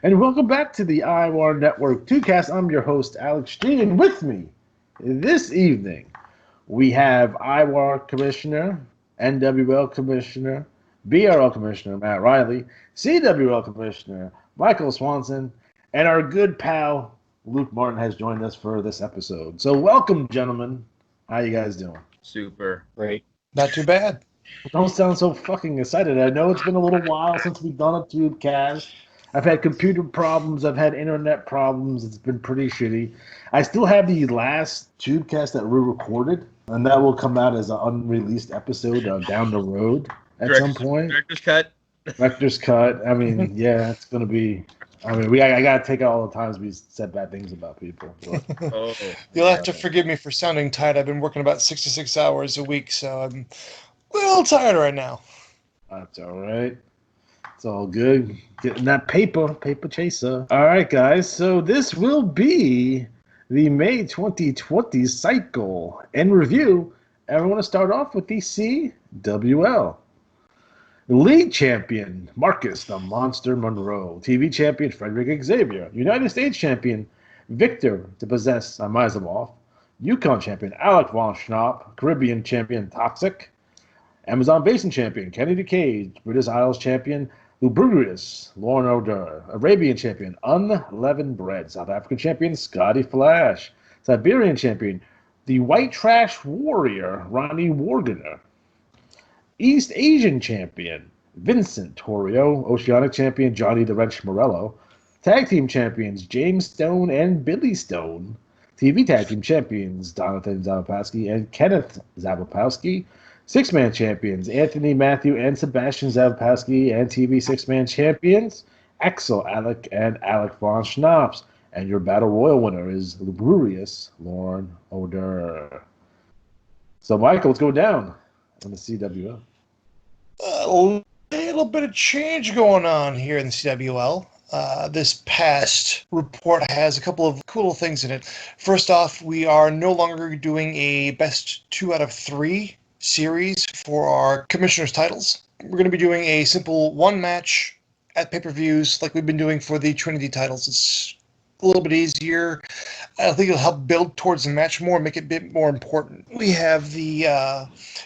And welcome back to the IWAR Network Tubecast. I'm your host, Alex G. And with me this evening, we have IWAR Commissioner, NWL Commissioner, BRL Commissioner Matt Riley, CWL Commissioner Michael Swanson, and our good pal Luke Martin has joined us for this episode. So welcome, gentlemen. How you guys doing? Super. Great. Not too bad. Don't sound so fucking excited. I know it's been a little while since we've done a Tubecast. I've had computer problems. I've had internet problems. It's been pretty shitty. I still have the last Tubecast that we recorded, and that will come out as an unreleased episode down the road at some point. Director's cut. Director's cut. I mean, yeah, it's going to be... I mean, I got to take out all the times we said bad things about people. You'll have to forgive me for sounding tired. I've been working about 66 hours a week, so I'm a little tired right now. That's all right. It's all good. Getting that paper chaser. All right, guys. So this will be the May 2020 cycle and review. And we want to start off with the CWL. League champion, Marcus the Monster Monroe. TV champion, Frederick Xavier. United States champion, Victor to possess Amizabov. Yukon champion, Alec Von Schnapp. Caribbean champion, Toxic. Amazon Basin champion, Kennedy Cage. British Isles champion, Lubrious, Lauren O'Dur. Arabian champion, Unleavened Bread. South African champion, Scotty Flash. Siberian champion, the White Trash Warrior, Ronnie Wargener. East Asian champion, Vincent Torrio. Oceanic champion, Johnny the Wrench Morello. Tag team champions, James Stone and Billy Stone. TV tag team champions, Donathan Zabopowski and Kenneth Zabopowski. Six-man champions, Anthony, Matthew, and Sebastian Zabopowski. And TV six-man champions, Axel, Alec, and Alec Von Schnaps. And your Battle Royal winner is Lubrious, Lauren O'Dur. So, Michael, let's go down on the CWL. A little bit of change going on here in the CWL. This past report has a couple of cool things in it. First off, we are no longer doing a best 2 out of 3 series for our commissioners' titles. We're going to be doing a simple one match at pay-per-views like we've been doing for the Trinity titles. It's a little bit easier. I think it'll help build towards the match more, make it a bit more important. We have the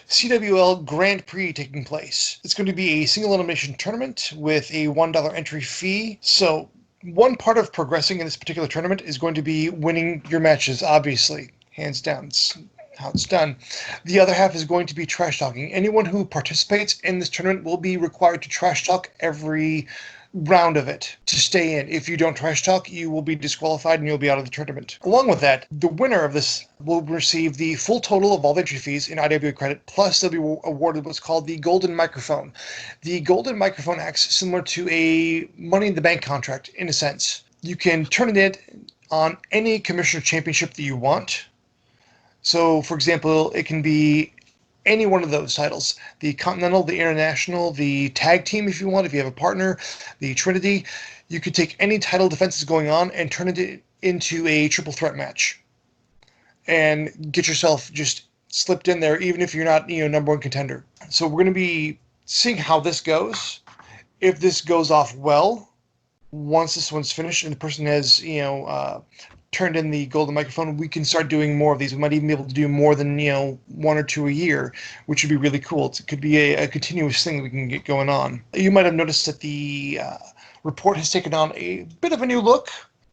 CWL Grand Prix taking place. It's going to be a single elimination tournament with a $1 entry fee. So one part of progressing in this particular tournament is going to be winning your matches, obviously. Hands down. It's how it's done. The other half is going to be trash talking. Anyone who participates in this tournament will be required to trash talk every round of it to stay in. If you don't trash talk, you will be disqualified and you'll be out of the tournament. Along with that, the winner of this will receive the full total of all the entry fees in IWA credit, plus they'll be awarded what's called the Golden Microphone. The Golden Microphone acts similar to a Money in the Bank contract in a sense. You can turn it in on any commissioner championship that you want. So, for example, it can be any one of those titles. The Continental, the International, the Tag Team if you want, if you have a partner, the Trinity. You could take any title defenses going on and turn it into a triple threat match. And get yourself just slipped in there, even if you're not, number one contender. So we're going to be seeing how this goes. If this goes off well, once this one's finished and the person has, turned in the Golden Microphone, we can start doing more of these. We might even be able to do more than 1 or 2 a year, which would be really cool. It could be a continuous thing that we can get going on. You might have noticed that the report has taken on a bit of a new look,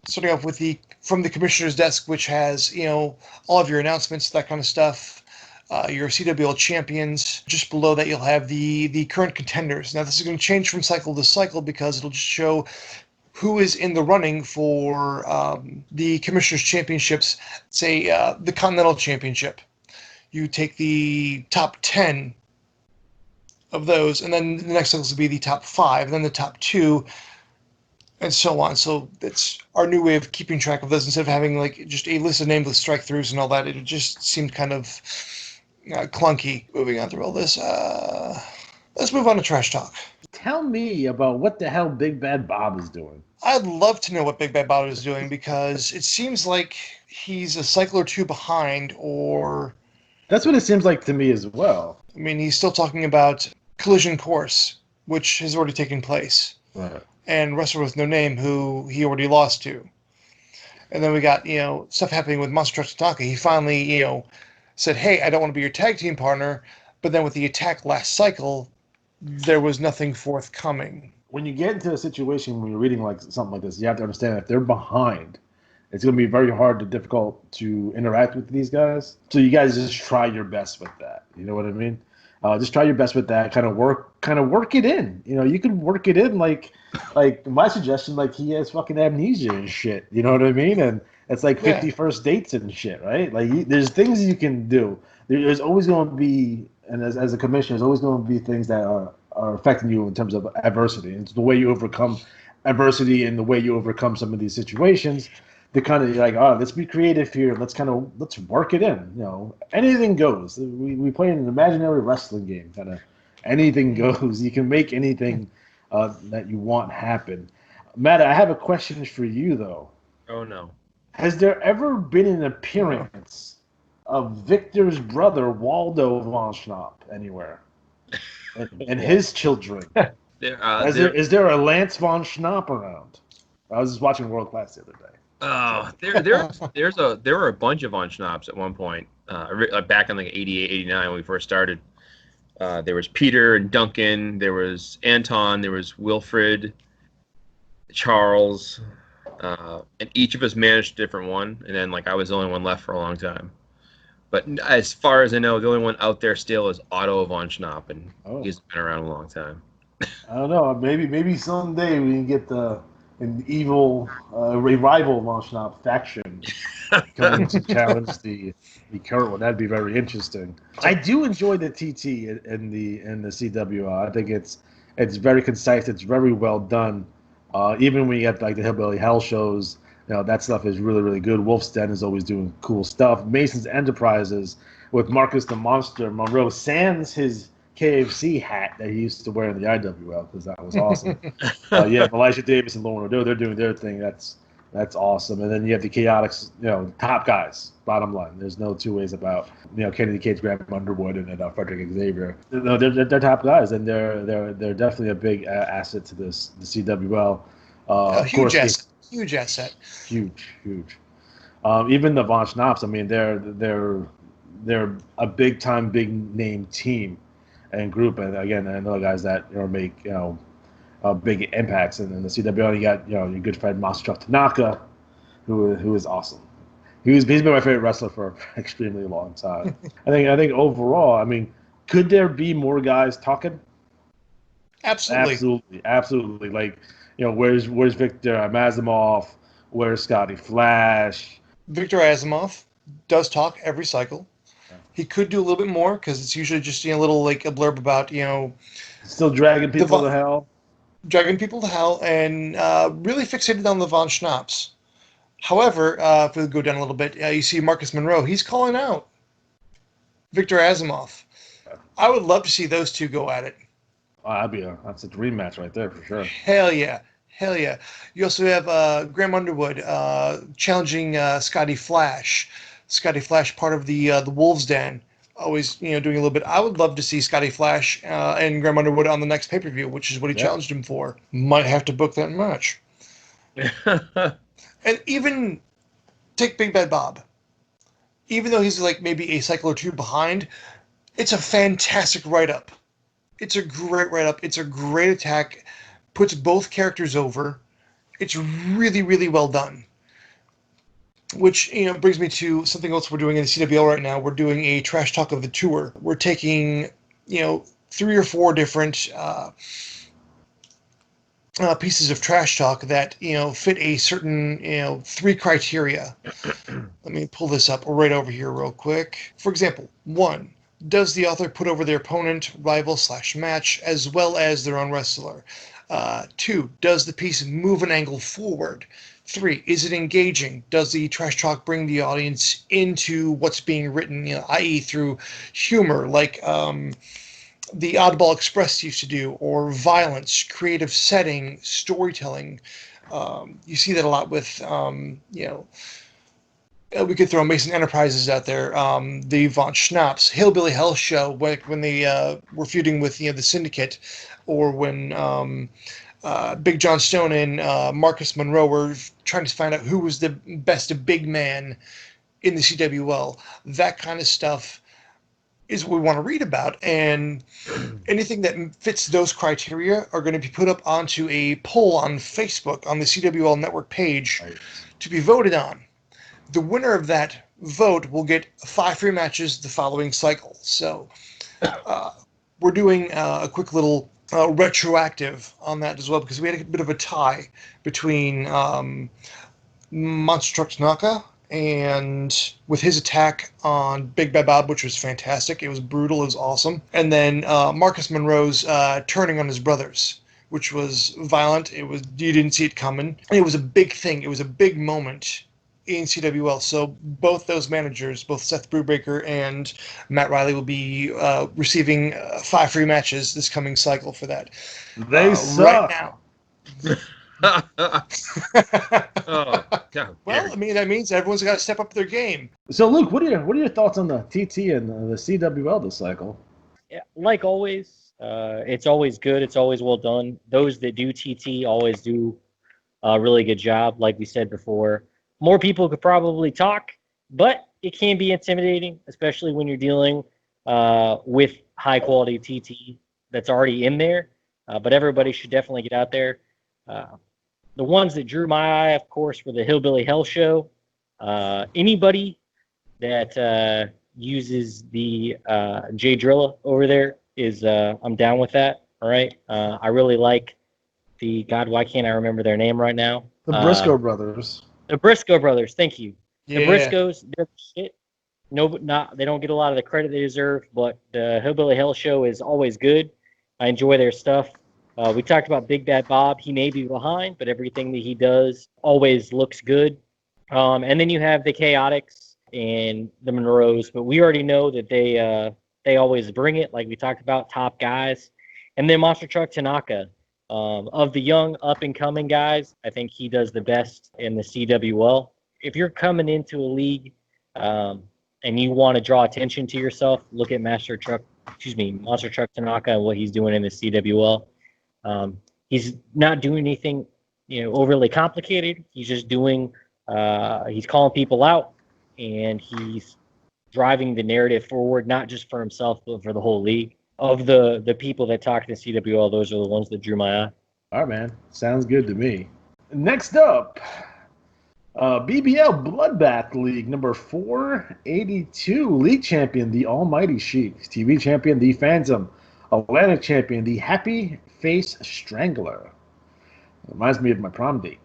starting off with from the commissioner's desk, which has all of your announcements, that kind of stuff. Your CWL champions. Just below that, you'll have the current contenders. Now, this is going to change from cycle to cycle because it'll just show who is in the running for the Commissioners' Championships, say the Continental Championship. You take the top 10 of those, and then the next cycle will be the top 5, and then the top 2, and so on. So it's our new way of keeping track of those instead of having just a list of names with strike-throughs and all that. It just seemed kind of clunky. Moving on through all this, let's move on to Trash Talk. Tell me about what the hell Big Bad Bob is doing. I'd love to know what Big Bad Bob is doing because it seems like he's a cycle or 2 behind, or... That's what it seems like to me as well. I mean, he's still talking about Collision Course, which has already taken place. Right. and wrestler with no name who he already lost to. And then we got, stuff happening with Monster Truck Tanaka. He finally, said, hey, I don't want to be your tag team partner. But then with the attack last cycle, there was nothing forthcoming. When you get into a situation when you're reading like something like this, you have to understand that if they're behind, it's going to be very hard and difficult to interact with these guys. So you guys just try your best with that. You know what I mean? Just try your best with that. Kind of work it in. You can work it in like my suggestion, like he has fucking amnesia and shit. You know what I mean? And it's like 50 first dates and shit, right? Like there's things you can do. There's always going to be, and as a commissioner, there's always going to be things that are affecting you in terms of adversity. It's the way you overcome adversity and the way you overcome some of these situations. To kind of like, let's be creative here. Let's work it in. Anything goes. We play an imaginary wrestling game. Kind of anything goes. You can make anything that you want happen. Matt, I have a question for you though. Oh no. Has there ever been an appearance of Victor's brother Waldo von Schnapp anywhere? And his children? Is there a Lance von Schnapp around? I was just watching World Class the other day. Oh, there were a bunch of Von Schnapps at one point, back in like 88, 89 when we first started. There was Peter and Duncan, there was Anton, there was Wilfred, Charles, and each of us managed a different one, and then like I was the only one left for a long time. But as far as I know, the only one out there still is Otto von Schnapp, and he's been around a long time. I don't know. Maybe someday we can get an evil rival von Schnapp faction coming to challenge the current one. That'd be very interesting. I do enjoy the TT and the CWR. I think it's very concise. It's very well done. Even when you get like the Hillbilly Hell shows, that stuff is really, really good. Wolf's Den is always doing cool stuff. Mason's Enterprises with Marcus the Monster Monroe sans his KFC hat that he used to wear in the IWL because that was awesome. Elijah Davis and Lauren O'Do, they're doing their thing. That's awesome. And then you have the Chaotix, top guys. Bottom line, there's no two ways about Kennedy Cage, Graham Underwood, and Frederick Xavier. No, they're top guys, and they're definitely a big asset to the CWL. A huge asset. Huge asset. Huge. Even the Von Schnapps, I mean, they're a big time, big name team and group, and again, I know guys that make big impacts in the CWL. You got your good friend Monster Truck Tanaka, who is awesome. He's been my favorite wrestler for an extremely long time. I think overall, I mean, could there be more guys talking? Absolutely. Like where's Victor Asimov? Where's Scotty Flash? Victor Asimov does talk every cycle. He could do a little bit more because it's usually just a little like a blurb about still dragging people to hell. Dragging people to hell and really fixated on the Von Schnapps. However, if we go down a little bit, you see Marcus Monroe. He's calling out Victor Asimov. I would love to see those two go at it. Oh, that's a dream match right there for sure. Hell yeah. You also have Graham Underwood challenging Scotty Flash. Scotty Flash, part of the Wolves Den, always doing a little bit. I would love to see Scotty Flash and Graham Underwood on the next pay-per-view, which is what he challenged him for. Might have to book that match. And even take Big Bad Bob. Even though he's like maybe a cycle or two behind, it's a fantastic write-up. It's a great write-up. It's a great attack. Puts both characters over. It's really, really well done. Which brings me to something else we're doing in the CWL right now. We're doing a trash talk of the tour. We're taking 3 or 4 different pieces of trash talk that fit a certain 3 criteria. Let me pull this up right over here real quick. For example, 1. Does the author put over their opponent, rival / match, as well as their own wrestler? 2. Does the piece move an angle forward? 3. Is it engaging? Does the trash talk bring the audience into what's being written, i.e. through humor, like the Oddball Express used to do, or violence, creative setting, storytelling? You see that a lot with, we could throw Mason Enterprises out there, the Von Schnapps, Hillbilly Hell show, when they were feuding with the Syndicate, or when Big John Stone and Marcus Monroe were trying to find out who was the best big man in the CWL. That kind of stuff is what we want to read about. And anything that fits those criteria are going to be put up onto a poll on Facebook on the CWL network page to be voted on. The winner of that vote will get 5 free matches the following cycle. So we're doing a quick little retroactive on that as well, because we had a bit of a tie between Monster Truck Tanaka and with his attack on Big Bad Bob, which was fantastic. It was brutal. It was awesome. And then Marcus Monroe's turning on his brothers, which was violent. You didn't see it coming. It was a big thing. It was a big moment in CWL. So both those managers, both Seth Brubaker and Matt Riley, will be receiving 5 free matches this coming cycle for that. They suck. Right now. Oh, God. Well, I mean, that means everyone's got to step up their game. So, Luke, what are your thoughts on the TT and the CWL this cycle? Yeah, like always, it's always good. It's always well done. Those that do TT always do a really good job. Like we said before, more people could probably talk, but it can be intimidating, especially when you're dealing with high quality TT that's already in there. But everybody should definitely get out there. The ones that drew my eye, of course, were the Hillbilly Hell Show. Anybody that uses the J Drilla over there is I'm down with that. All right. I really like God, why can't I remember their name right now? The Briscoe brothers. The Briscoe brothers. Thank you. Yeah. The Briscoes, they're shit. No, they don't get a lot of the credit they deserve, but the Hillbilly Hell Show is always good. I enjoy their stuff. We talked about Big Bad Bob. He may be behind, but everything that he does always looks good. And then you have the Chaotix and the Monroes, but we already know that they always bring it, like we talked about, top guys. And then Monster Truck Tanaka. Of the young up-and-coming guys, I think he does the best in the CWL. If you're coming into a league and you want to draw attention to yourself, look at Monster Truck Tanaka and what he's doing in the CWL. He's not doing anything, overly complicated. He's just doing, he's calling people out, and he's driving the narrative forward, not just for himself, but for the whole league. Of the people that talk to CWL, those are the ones that drew my eye. All right, man. Sounds good to me. Next up, BBL Bloodbath League number 482. League champion, the Almighty Sheik. TV champion, the Phantom. Atlantic champion, the Happy Face Strangler. Reminds me of my prom date.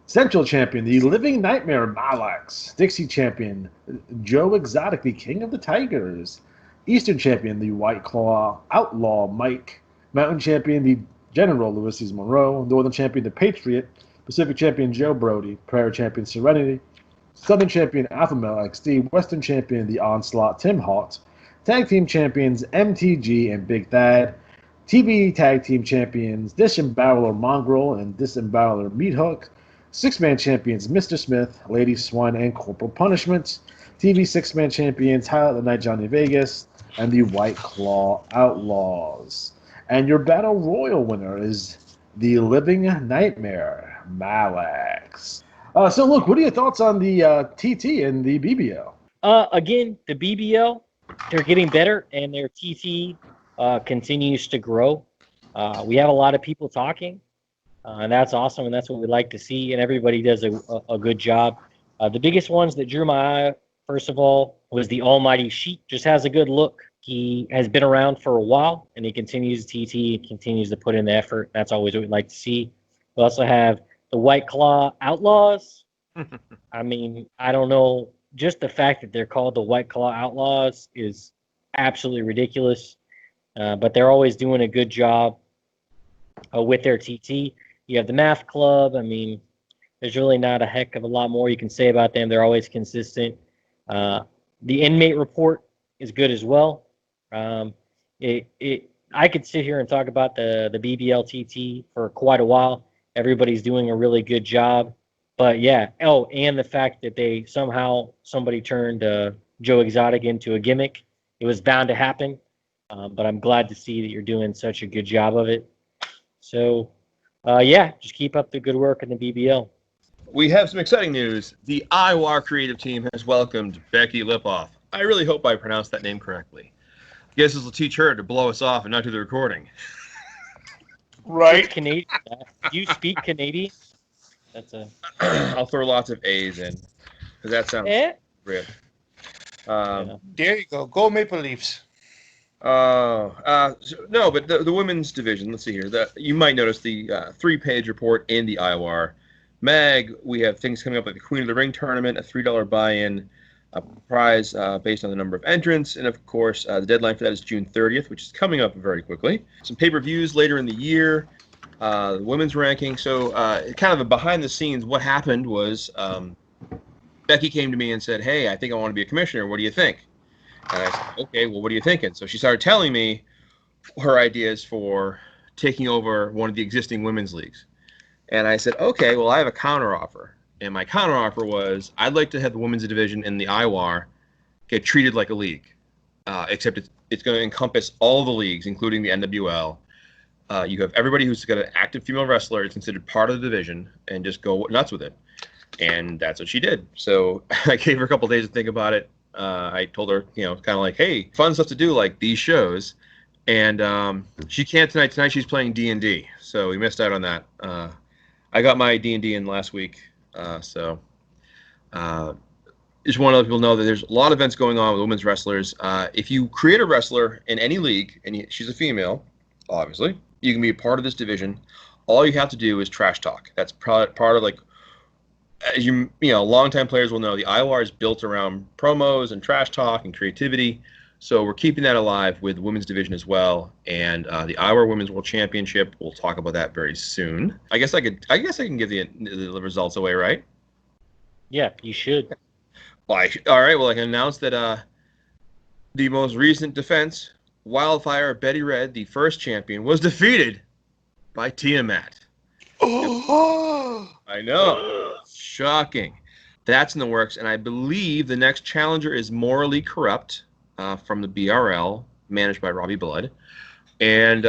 Central champion, the Living Nightmare Malax. Dixie champion, Joe Exotic, the King of the Tigers. Eastern champion, the White Claw Outlaw Mike. Mountain champion, the General Ulysses Monroe. Northern champion, the Patriot. Pacific champion, Joe Brody. Prayer champion, Serenity. Southern champion, Alpha Male XD. Western champion, the Onslaught Tim Hart. Tag team champions, MTG and Big Thad. TV tag team champions, Disemboweler Mongrel and Disemboweler Meathook. Six-man champions, Mr. Smith, Lady Swan, and Corporal Punishment. TV six-man champions, Highlight the Night Johnny Vegas, and the White Claw Outlaws. And your Battle Royal winner is the Living Nightmare, Malax. So, look, what are your thoughts on the TT and the BBL? Again, the BBL, they're getting better, and their TT continues to grow. We have a lot of people talking, and that's awesome, and that's what we like to see, and everybody does a good job. The biggest ones that drew my eye, first of all, was the Almighty Sheik. Just has a good look. He has been around for a while, and he continues TT, continues to put in the effort. That's always what we like to see. We also have the White Claw Outlaws. I mean, I don't know. Just the fact that they're called the White Claw Outlaws is absolutely ridiculous. But they're always doing a good job with their TT. You have the Math Club. I mean, there's really not a heck of a lot more you can say about them. They're always consistent. The Inmate Report is good as well. I could sit here and talk about the BBL TT for quite a while. Everybody's doing a really good job. But yeah, and the fact that somebody turned Joe Exotic into a gimmick. It was bound to happen. But I'm glad to see that you're doing such a good job of it. So Yeah, just keep up the good work in the BBL. We have some exciting news. The IWAR creative team has welcomed Becky Lipoff. I really hope I pronounced that name correctly. I guess this will teach her to blow us off and not do the recording. Right. Canadian. Do you speak Canadian? That's a. I'll throw lots of A's in because that sounds real. Yeah. There you go. Go Maple Leafs. No, but the women's division. Let's see here. You might notice the 3-page report in the IWAR mag. We have things coming up like the Queen of the Ring tournament, a $3 buy-in, a prize based on the number of entrants, and of course the deadline for that is June 30th, which is coming up very quickly. Some pay-per-views later in the year. The women's ranking. So kind of a behind the scenes, what happened was Becky came to me and said, "Hey, I think I want to be a commissioner. What do you think?" And I said, "Okay, well, what are you thinking?" So she started telling me her ideas for taking over one of the existing women's leagues. And I said, "Okay, well, I have a counteroffer." And my counteroffer was, I'd like to have the women's division in the IWAR get treated like a league, except it's going to encompass all the leagues, including the NWL. You have everybody who's got an active female wrestler is considered part of the division, and just go nuts with it. And that's what she did. So I gave her a couple days to think about it. I told her, kind of like, hey, fun stuff to do like these shows. And she can't tonight. Tonight she's playing D&D, so we missed out on that. I got my D&D in last week, so just want to let people know that there's a lot of events going on with women's wrestlers. If you create a wrestler in any league, and she's a female, obviously, you can be a part of this division. All you have to do is trash talk. That's part of like, as longtime players will know, the IWAR is built around promos and trash talk and creativity. So we're keeping that alive with the women's division as well, and the IWAR Women's World Championship. We'll talk about that very soon. I guess I can give the results away, right? Yeah, you should. All right. Well, I can announce that the most recent defense, Wildfire Betty Red, the first champion, was defeated by Tiamat. I know. Shocking. That's in the works, and I believe the next challenger is Morally Corrupt from the BRL, managed by Robbie Blood. And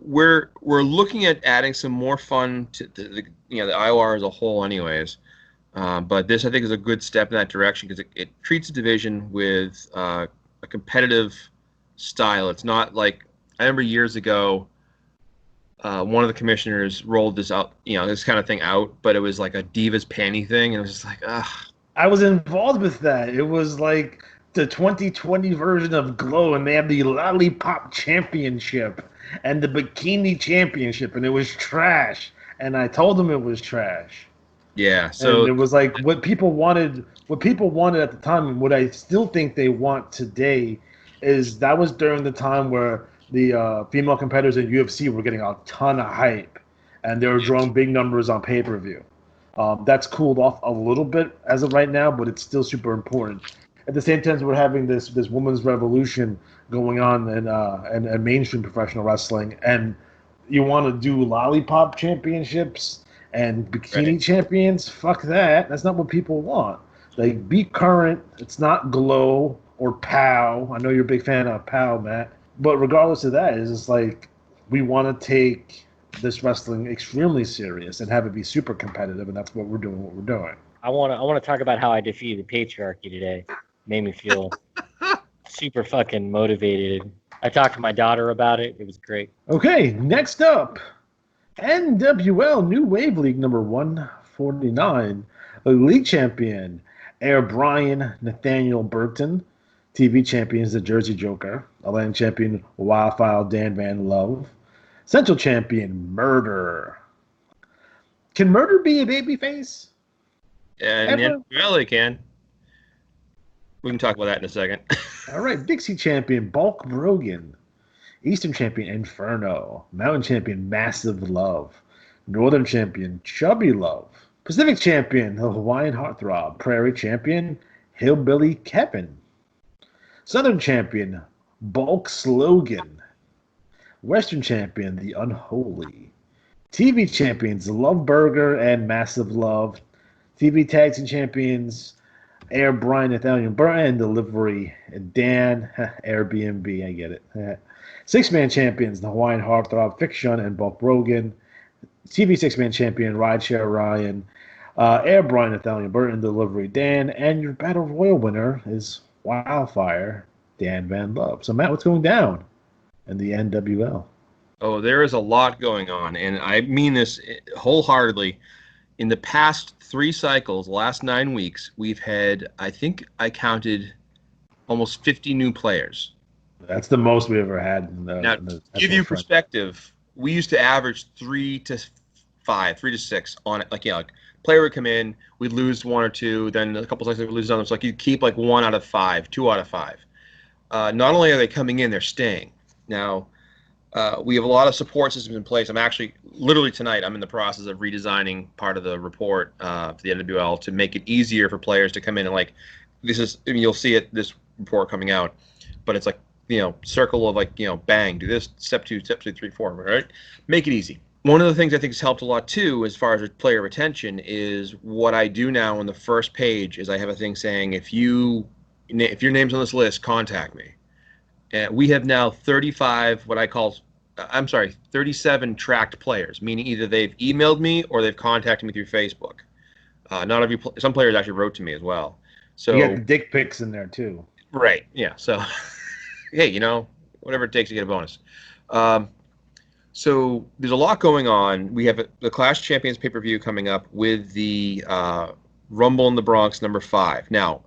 we're looking at adding some more fun to the IOR as a whole anyways. But this, I think, is a good step in that direction because it treats the division with a competitive style. It's not like, I remember years ago, one of the commissioners rolled this out, this kind of thing out, but it was like a Divas Panty thing, and it was just like, ugh. I was involved with that. It was like the 2020 version of Glow, and they have the Lollipop Championship and the Bikini Championship, and it was trash. And I told them it was trash. Yeah, so and it was like what people wanted at the time, and what I still think they want today, is that was during the time where the female competitors in UFC were getting a ton of hype, and they were drawing big numbers on pay-per-view. That's cooled off a little bit as of right now, but it's still super important. At the same time, we're having this women's revolution going on in mainstream professional wrestling, and you want to do lollipop championships and bikini champions? Fuck that. That's not what people want. Like, be current. It's not Glow or POW. I know you're a big fan of POW, Matt. But regardless of that, it's just like, we want to take this wrestling extremely serious and have it be super competitive, and that's what we're doing. I want to talk about how I defeated the patriarchy today. Made me feel super fucking motivated. I talked to my daughter about it. It was great. Okay, next up, NWL New Wave League number 149. League champion, Air Brian Nathaniel Burton. TV champion is the Jersey Joker. Atlantic champion, Wildfire Dan Van Love. Central champion, Murder. Can Murder be a babyface? Yeah, they can. We can talk about that in a second. All right, Dixie champion, Bulk Brogan. Eastern champion, Inferno. Mountain champion, Massive Love. Northern champion, Chubby Love. Pacific champion, the Hawaiian Heartthrob. Prairie champion, Hillbilly Kevin. Southern champion, Bulk Slogan. Western champion, the Unholy. TV champions, Love Burger and Massive Love. TV tag team champions, Air Brian Nathaniel Burton, Delivery Dan Airbnb. I get it. Six-man champions, the Hawaiian Heartthrob Fiction and Bulk Brogan. TV six-man champion, Rideshare Ryan, Air Brian Nathaniel Burton, Delivery Dan, and your Battle Royal winner is Wildfire Dan Van Love. So, Matt, what's going down in the NWL? Oh, there is a lot going on, and I mean this wholeheartedly. In the past 3 cycles, the last 9 weeks, we've had, I think I counted almost 50 new players. That's the most we ever had. Now, to give you perspective, we used to average 3 to 5, 3 to 6 on it. Like, like player would come in, we'd lose 1 or 2, then a couple cycles we'd lose another. So like you keep like 1 out of 5, 2 out of 5. Not only are they coming in, they're staying. Now, we have a lot of support systems in place. I'm actually, literally tonight, I'm in the process of redesigning part of the report for the NWL to make it easier for players to come in and like, this is, I mean, you'll see it, this report coming out, but it's like, circle of like, bang, do this, step 2, step 2, 3, 4, right? Make it easy. One of the things I think has helped a lot too, as far as player retention, is what I do now on the first page is I have a thing saying, if your name's on this list, contact me. We have now 37 tracked players, meaning either they've emailed me or they've contacted me through Facebook. Some players actually wrote to me as well. So you got the dick pics in there too. Right. Yeah. So, hey, whatever it takes to get a bonus. So there's a lot going on. We have the Clash Champions pay-per-view coming up with the Rumble in the Bronx #5. Now,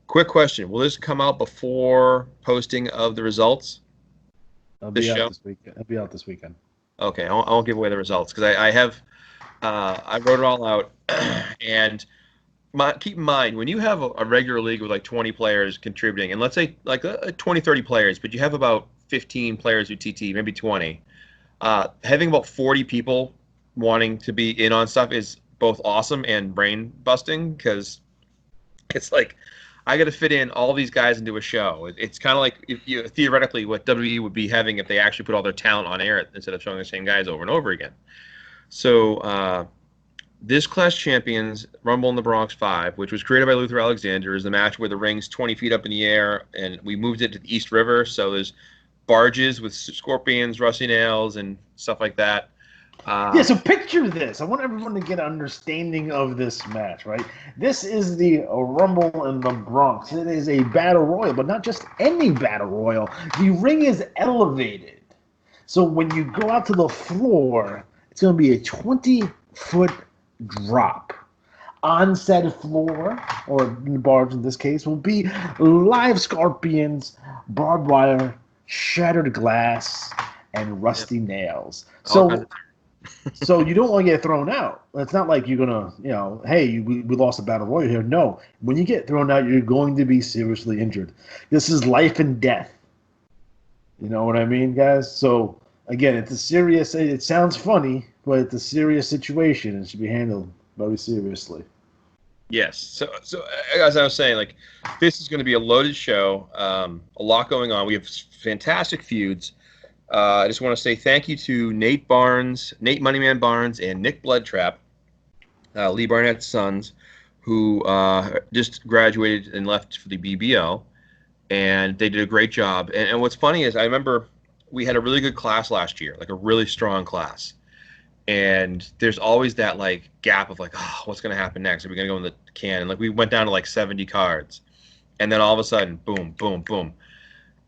quick question: will this come out before posting of the results? It'll be out this weekend. It'll be out this weekend. Okay, I won't give away the results because I wrote it all out. And keep in mind, when you have a regular league with like 20 players contributing, and let's say like 20, 30 players, but you have about 15 players who TT, maybe 20, having about 40 people wanting to be in on stuff is both awesome and brain busting because it's like, I got to fit in all these guys into a show. It's kind of like theoretically what WWE would be having if they actually put all their talent on air instead of showing the same guys over and over again. So this Clash Champions Rumble in the Bronx 5, which was created by Luther Alexander, is the match where the ring's 20 feet up in the air, and we moved it to the East River. So there's barges with scorpions, rusty nails, and stuff like that. So picture this. I want everyone to get an understanding of this match, right? This is the Rumble in the Bronx. It is a battle royal, but not just any battle royal. The ring is elevated. So when you go out to the floor, it's going to be a 20-foot drop. On said floor, or barge in this case, will be live scorpions, barbed wire, shattered glass, and rusty nails. So you don't want to get thrown out. It's not like you're going to, hey, we lost a battle royal here. No. When you get thrown out, you're going to be seriously injured. This is life and death. You know what I mean, guys? So, again, it's a serious – it sounds funny, but it's a serious situation and should be handled very seriously. Yes. So as I was saying, like, this is going to be a loaded show, a lot going on. We have fantastic feuds. I just want to say thank you to Nate Moneyman Barnes, and Nick Bloodtrap, Lee Barnett's sons, who just graduated and left for the BBL, and they did a great job. And what's funny is I remember we had a really good class last year, like a really strong class. And there's always that like gap of like, oh, what's going to happen next? Are we going to go in the can? And like we went down to like 70 cards, and then all of a sudden, boom, boom, boom.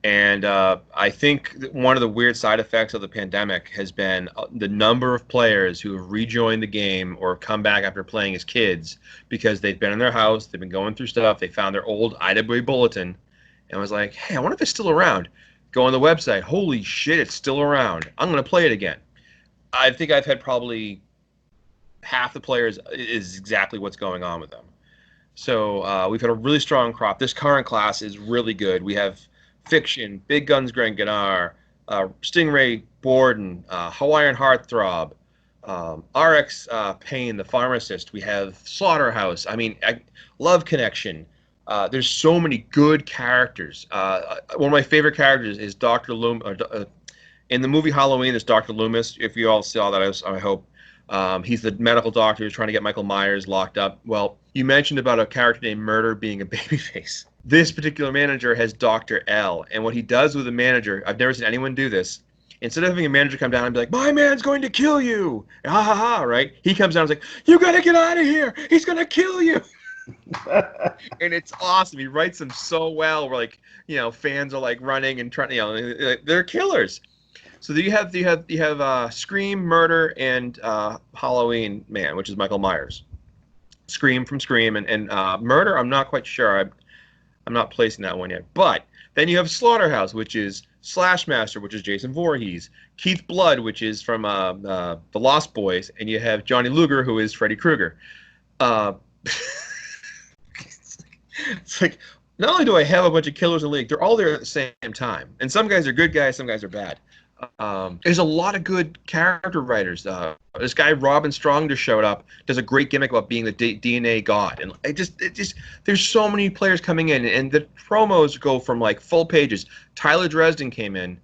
And I think one of the weird side effects of the pandemic has been the number of players who have rejoined the game or come back after playing as kids because they've been in their house, they've been going through stuff, they found their old IWA bulletin, and was like, hey, I wonder if it's still around. Go on the website. Holy shit, it's still around. I'm going to play it again. I think I've had probably half the players is exactly what's going on with them. So we've had a really strong crop. This current class is really good. We have Fiction, Big Guns Greg Ganar, Stingray Borden, Hawaiian Heartthrob, RX Payne, the pharmacist. We have Slaughterhouse. I mean, Love Connection. There's so many good characters. One of my favorite characters is Dr. Loomis. In the movie Halloween, there's Dr. Loomis. If you all saw that, I hope. He's the medical doctor who's trying to get Michael Myers locked up. Well, you mentioned about a character named Murder being a babyface. This particular manager has Dr. L, and what he does with a manager, I've never seen anyone do this, Instead of having a manager come down and be like, my man's going to kill you, ha ha ha, right? He comes down and is like, you got to get out of here. He's going to kill you. And it's awesome. He writes them so well. Where like, fans are like running and trying, they're killers. So you have Scream, Murder, and Halloween Man, which is Michael Myers. Scream from Scream and Murder. I'm not quite sure. I'm not placing that one yet. But then you have Slaughterhouse, which is Slashmaster, which is Jason Voorhees. Keith Blood, which is from the Lost Boys, and you have Johnny Luger, who is Freddy Krueger. It's like, not only do I have a bunch of killers in the league, they're all there at the same time. And some guys are good guys, some guys are bad. There's a lot of good character writers. This guy Robin Strong just showed up, does a great gimmick about being the DNA god, and it just there's so many players coming in, and the promos go from like full pages. Tyler Dresden came in,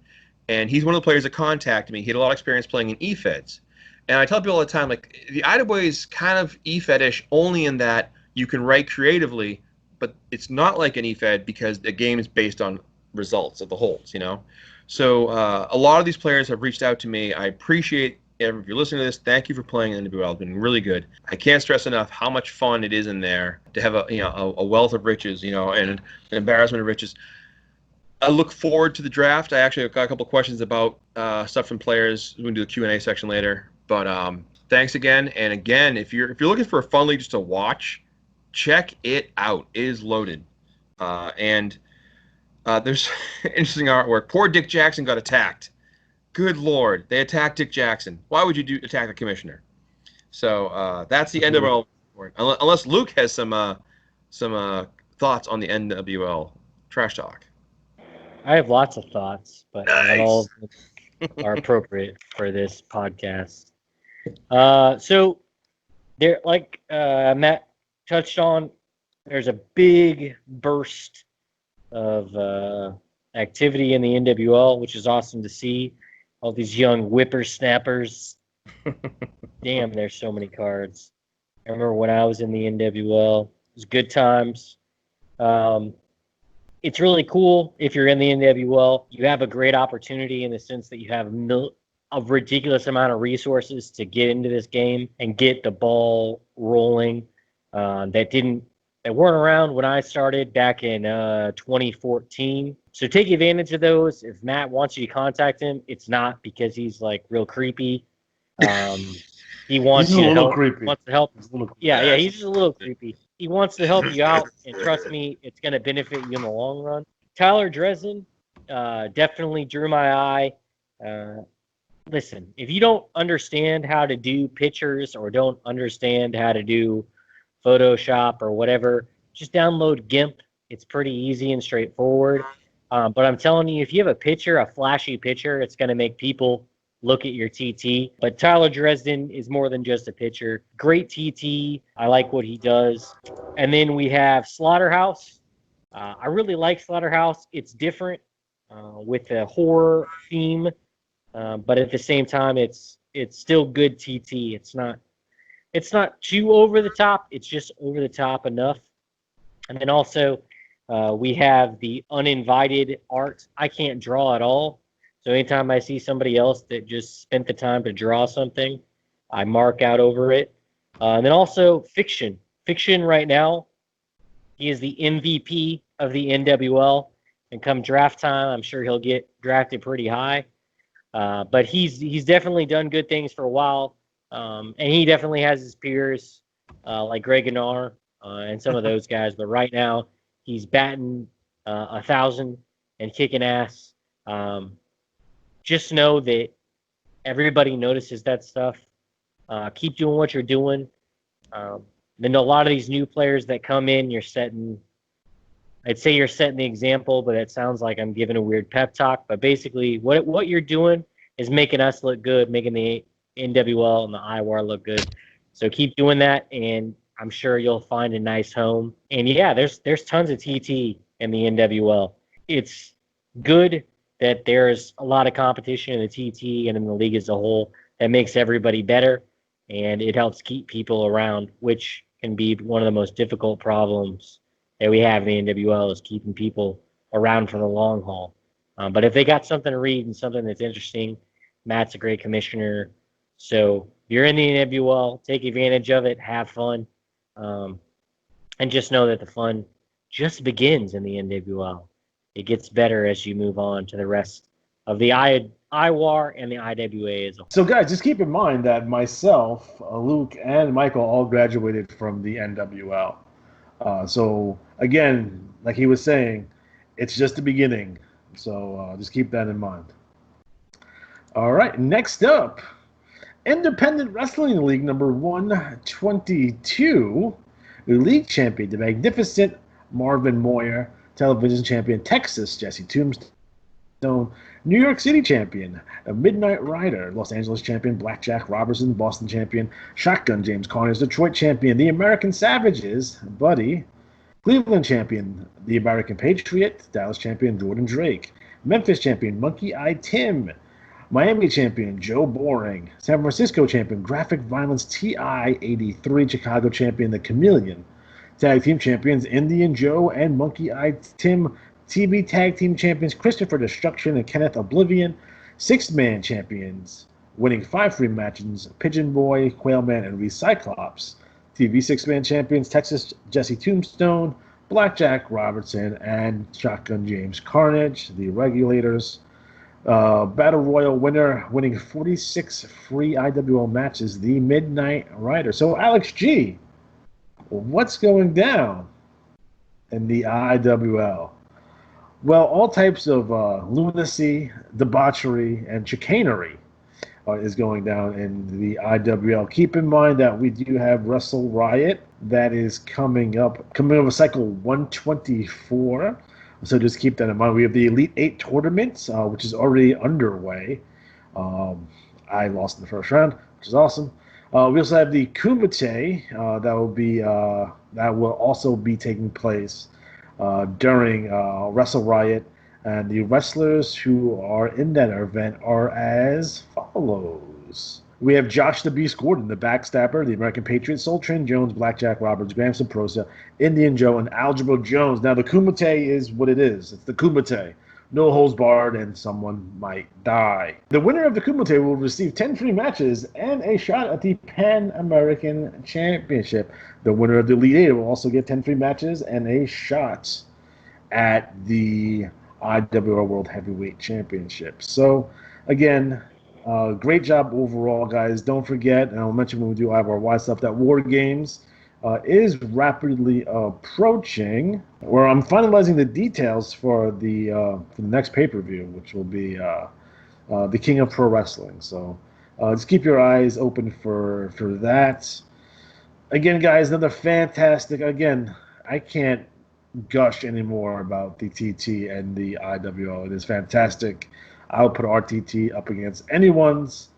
and he's one of the players that contacted me. He had a lot of experience playing in E-Feds, and I tell people all the time, like, the IWA is kind of E-Fed-ish only in that you can write creatively, but it's not like an E-Fed because the game is based on results of the holds, So a lot of these players have reached out to me. I appreciate if you're listening to this. Thank you for playing in NWL. It's been really good. I can't stress enough how much fun it is in there to have a wealth of riches, and an embarrassment of riches. I look forward to the draft. I actually got a couple questions about stuff from players. We're gonna do the Q&A section later. But thanks again. And again, if you're looking for a fun league just to watch, check it out. It is loaded. There's interesting artwork. Poor Dick Jackson got attacked. Good Lord. They attacked Dick Jackson. Why would you attack the commissioner? So that's the NWL report. Unless Luke has some thoughts on the NWL trash talk. I have lots of thoughts, but Nice. not all of them are appropriate for this podcast. So there, like Matt touched on, there's a big burst of activity in the NWL, which is awesome to see. All these young whippersnappers. Damn, there's so many cards. I remember when I was in the NWL. It was good times. It's really cool if you're in the NWL. You have a great opportunity in the sense that you have a ridiculous amount of resources to get into this game and get the ball rolling. That weren't around when I started back in 2014. So take advantage of those. If Matt wants you to contact him, it's not because he's like real creepy. He wants He's you a to little help. creepy. Wants to help. He's a little Yeah, he's just a little creepy. He wants to help you out, and trust me, it's going to benefit you in the long run. Tyler Dresden definitely drew my eye. Listen, if you don't understand how to do pictures or don't understand how to do Photoshop or whatever, just download GIMP. It's pretty easy and straightforward. But I'm telling you, if you have a picture, a flashy picture, it's going to make people look at your TT. But Tyler Dresden is more than just a pitcher. Great TT. I like what he does. And then we have Slaughterhouse. I really like Slaughterhouse. It's different with a horror theme, but at the same time, it's still good TT. It's not too over the top. It's just over the top enough. And then also we have the uninvited art. I can't draw at all. So anytime I see somebody else that just spent the time to draw something, I mark out over it. And then also Fiction. Fiction right now, he is the MVP of the NWL. And come draft time, I'm sure he'll get drafted pretty high. But he's definitely done good things for a while. And he definitely has his peers like Greg Gnar and some of those guys. But right now, he's batting 1,000 and kicking ass. Just know that everybody notices that stuff. Keep doing what you're doing. Then a lot of these new players that come in, I'd say you're setting the example, but it sounds like I'm giving a weird pep talk. But basically, what you're doing is making us look good, making the NWL and the IWAR look good. So keep doing that, and I'm sure you'll find a nice home. And yeah, there's tons of TT in the NWL. It's good that there's a lot of competition in the TT and in the league as a whole. That makes everybody better, and it helps keep people around, which can be one of the most difficult problems that we have in the NWL is keeping people around for the long haul. But if they got something to read and something that's interesting, Matt's a great commissioner. So if you're in the NWL, take advantage of it, have fun, and just know that the fun just begins in the NWL. It gets better as you move on to the rest of the IWAR and the IWA as a whole. So, guys, just keep in mind that myself, Luke, and Michael all graduated from the NWL. So, again, like he was saying, it's just the beginning. So just keep that in mind. All right, next up, Independent Wrestling League number 122. The league champion, the magnificent Marvin Moyer. Television champion, Texas, Jesse Tombstone. New York City champion, a Midnight Rider. Los Angeles champion, Blackjack Robertson. Boston champion, Shotgun James Carnage. Detroit champion, the American Savages, Buddy. Cleveland champion, the American Patriot. Dallas champion, Jordan Drake. Memphis champion, Monkey Eye Tim. Miami champion, Joe Boring. San Francisco champion, Graphic Violence TI-83. Chicago champion, the Chameleon. Tag team champions, Indian Joe and Monkey Eye Tim. TV tag team champions, Christopher Destruction and Kenneth Oblivion. Six-man champions, winning 5 free matches, Pigeon Boy, Quailman, and Recyclops. TV six-man champions, Texas Jesse Tombstone, Blackjack Robertson, and Shotgun James Carnage. The Regulators. Battle Royal winner, winning 46 free IWL matches, the Midnight Rider. So, Alex G., what's going down in the IWL? Well, all types of lunacy, debauchery, and chicanery is going down in the IWL. Keep in mind that we do have Wrestle Riot that is coming up cycle 124. So just keep that in mind. We have the Elite 8 tournament, which is already underway. I lost in the first round, which is awesome. We also have the Kumite that will also be taking place during Wrestle Riot, and the wrestlers who are in that event are as follows. We have Josh the Beast Gordon, the Backstabber, the American Patriot, Soul Train Jones, Blackjack Roberts, Gramson Prosa, Indian Joe, and Algebra Jones. Now, the Kumite is what it is. It's the Kumite. No holds barred, and someone might die. The winner of the Kumite will receive 10 free matches and a shot at the Pan American Championship. The winner of the Elite 8 will also get 10 free matches and a shot at the IWR World Heavyweight Championship. So, again, great job overall, guys. Don't forget, and I'll mention when we do IWR stuff, that War Games is rapidly approaching, where I'm finalizing the details for the next pay-per-view, which will be the King of Pro Wrestling. So just keep your eyes open for that. Again, guys, another fantastic, again, I can't gush anymore about the TT and the IWO. It is fantastic. I'll put RTT up against anyone's,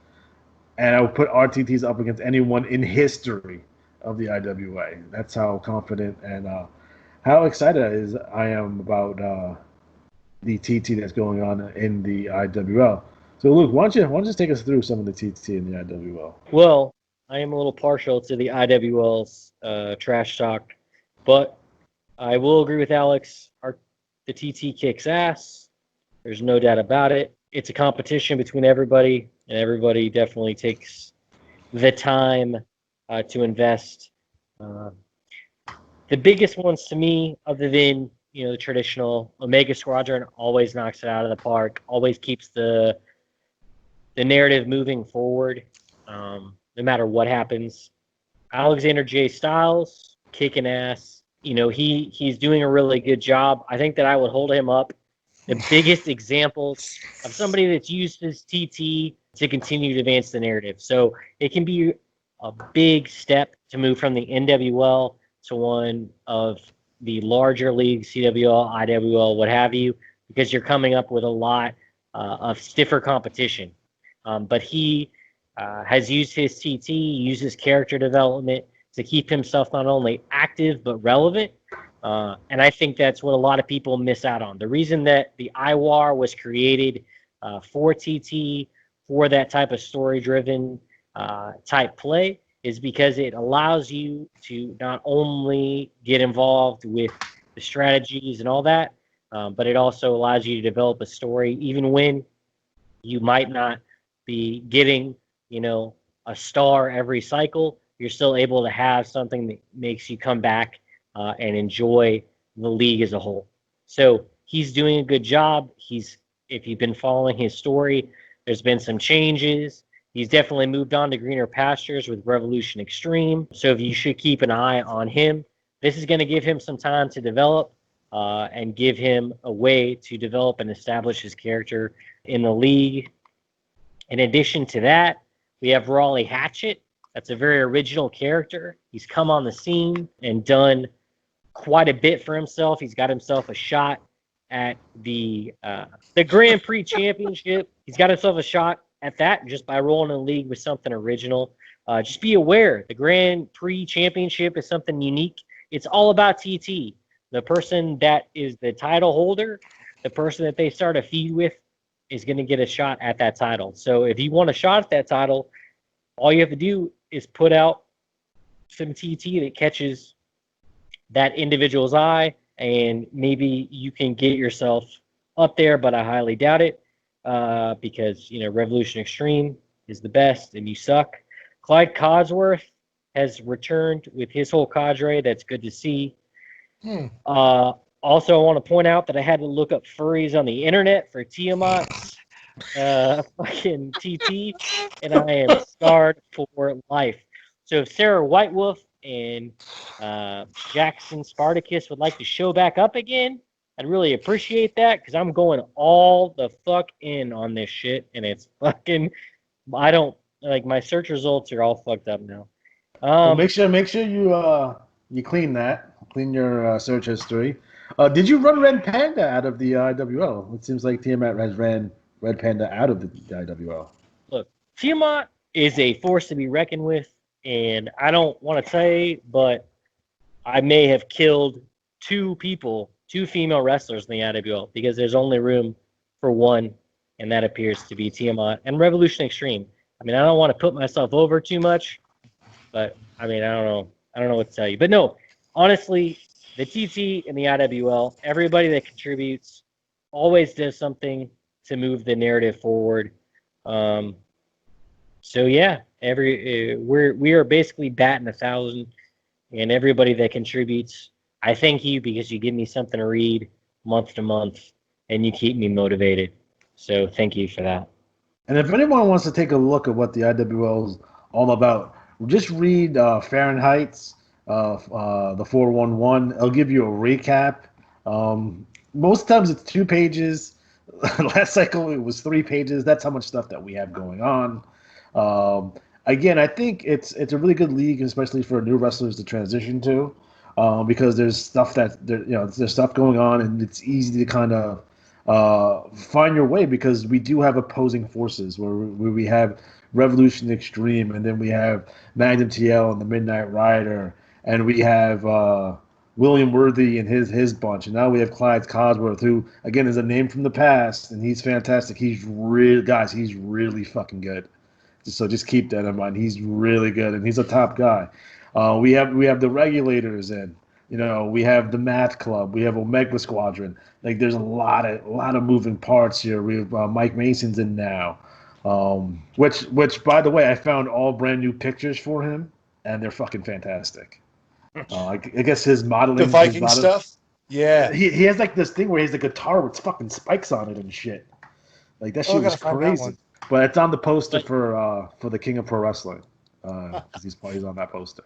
and I will put RTTs up against anyone in history of the IWA. That's how confident and how excited I am about the TT that's going on in the IWL. So, Luke, why don't you just take us through some of the TT in the IWL? Well, I am a little partial to the IWL's trash talk, but I will agree with Alex. The TT kicks ass. There's no doubt about it. It's a competition between everybody, and everybody definitely takes the time to invest. The biggest ones to me, other than the traditional Omega Squadron, always knocks it out of the park. Always keeps the narrative moving forward, no matter what happens. Alexander J. Styles, kicking ass. He's doing a really good job. I think that I would hold him up. The biggest examples of somebody that's used his TT to continue to advance the narrative. So it can be a big step to move from the NWL to one of the larger leagues, CWL, IWL, what have you, because you're coming up with a lot of stiffer competition. But he has used his TT, used his character development to keep himself not only active but relevant. And I think that's what a lot of people miss out on. The reason that the IWAR was created for TT, for that type of story-driven type play, is because it allows you to not only get involved with the strategies and all that, but it also allows you to develop a story, even when you might not be getting, a star every cycle. You're still able to have something that makes you come back and enjoy the league as a whole. So he's doing a good job. If you've been following his story, there's been some changes. He's definitely moved on to greener pastures with Revolution Extreme. So you should keep an eye on him. This is going to give him some time to develop and give him a way to develop and establish his character in the league. In addition to that, we have Raleigh Hatchet. That's a very original character. He's come on the scene and done quite a bit for himself. He's got himself a shot at the Grand Prix Championship. He's got himself a shot at that just by rolling in the league with something original. Just be aware, the Grand Prix Championship is something unique. It's all about TT. The person that is the title holder, the person that they start a feud with, is going to get a shot at that title. So if you want a shot at that title, all you have to do is put out some TT that catches that individual's eye, and maybe you can get yourself up there, but I highly doubt it because, Revolution Extreme is the best and you suck. Clyde Codsworth has returned with his whole cadre. That's good to see. Also, I want to point out that I had to look up furries on the internet for Tiamat's fucking TT, and I am scarred for life. So if Sarah Whitewolf and Jackson Spartacus would like to show back up again, I'd really appreciate that because I'm going all the fuck in on this shit, and it's fucking. I don't like my search results are all fucked up now. Well, make sure you clean your search history. Did you run Red Panda out of the IWL? It seems like Tiamat has ran Red Panda out of the IWL. Look, Tiamat is a force to be reckoned with, and I don't want to say, but I may have killed two female wrestlers in the IWL because there's only room for one, and that appears to be Tiamat and Revolution Extreme. I mean, I don't want to put myself over too much, but I mean, I don't know. I don't know what to tell you. But no, honestly, the TT and the IWL, everybody that contributes always does something to move the narrative forward. So yeah, we are basically batting 1,000, and everybody that contributes, I thank you because you give me something to read month to month, and you keep me motivated. So thank you for that. And if anyone wants to take a look at what the IWL is all about, just read Fahrenheit's the 411. I'll give you a recap. Most times it's 2 pages. Last cycle it was 3 pages. That's how much stuff that we have going on. Again, I think it's a really good league, especially for new wrestlers to transition to, because there's stuff there's stuff going on, and it's easy to kind of find your way because we do have opposing forces where we have Revolution Extreme, and then we have Magnum TL and the Midnight Rider, and we have William Worthy and his bunch, and now we have Clyde Codsworth, who again is a name from the past, and he's fantastic. He's really fucking good. So just keep that in mind. He's really good, and he's a top guy. We have the regulators in. We have the Math Club. We have Omega Squadron. Like there's a lot of moving parts here. We have Mike Mason's in now. Which by the way, I found all brand new pictures for him, and they're fucking fantastic. I guess his modeling, the Viking stuff. Yeah, he has like this thing where he has a guitar with fucking spikes on it and shit. Like that shit was crazy. But it's on the poster for the King of Pro Wrestling because he's on that poster.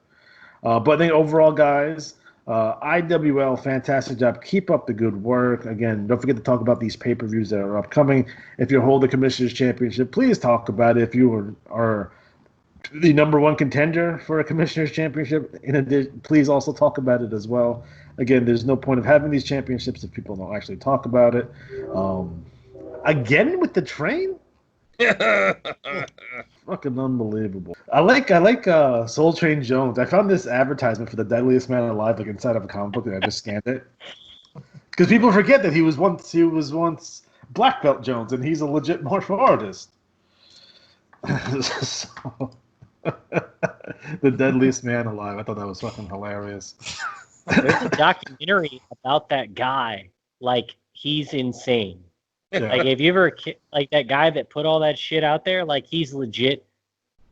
But I think overall, guys, IWL, fantastic job. Keep up the good work. Again, don't forget to talk about these pay-per-views that are upcoming. If you hold the Commissioner's Championship, please talk about it. If you are the number one contender for a Commissioner's Championship, in addition, please also talk about it as well. Again, there's no point of having these championships if people don't actually talk about it. Again with the train? Fucking unbelievable. I like Soul Train Jones. I found this advertisement for the Deadliest Man Alive like inside of a comic book, and I just scanned it because people forget that he was once Black Belt Jones, and he's a legit martial artist. So, the Deadliest Man Alive. I thought that was fucking hilarious. There's a documentary about that guy. Like he's insane. Yeah. Like, if you ever like that guy that put all that shit out there, like he's legit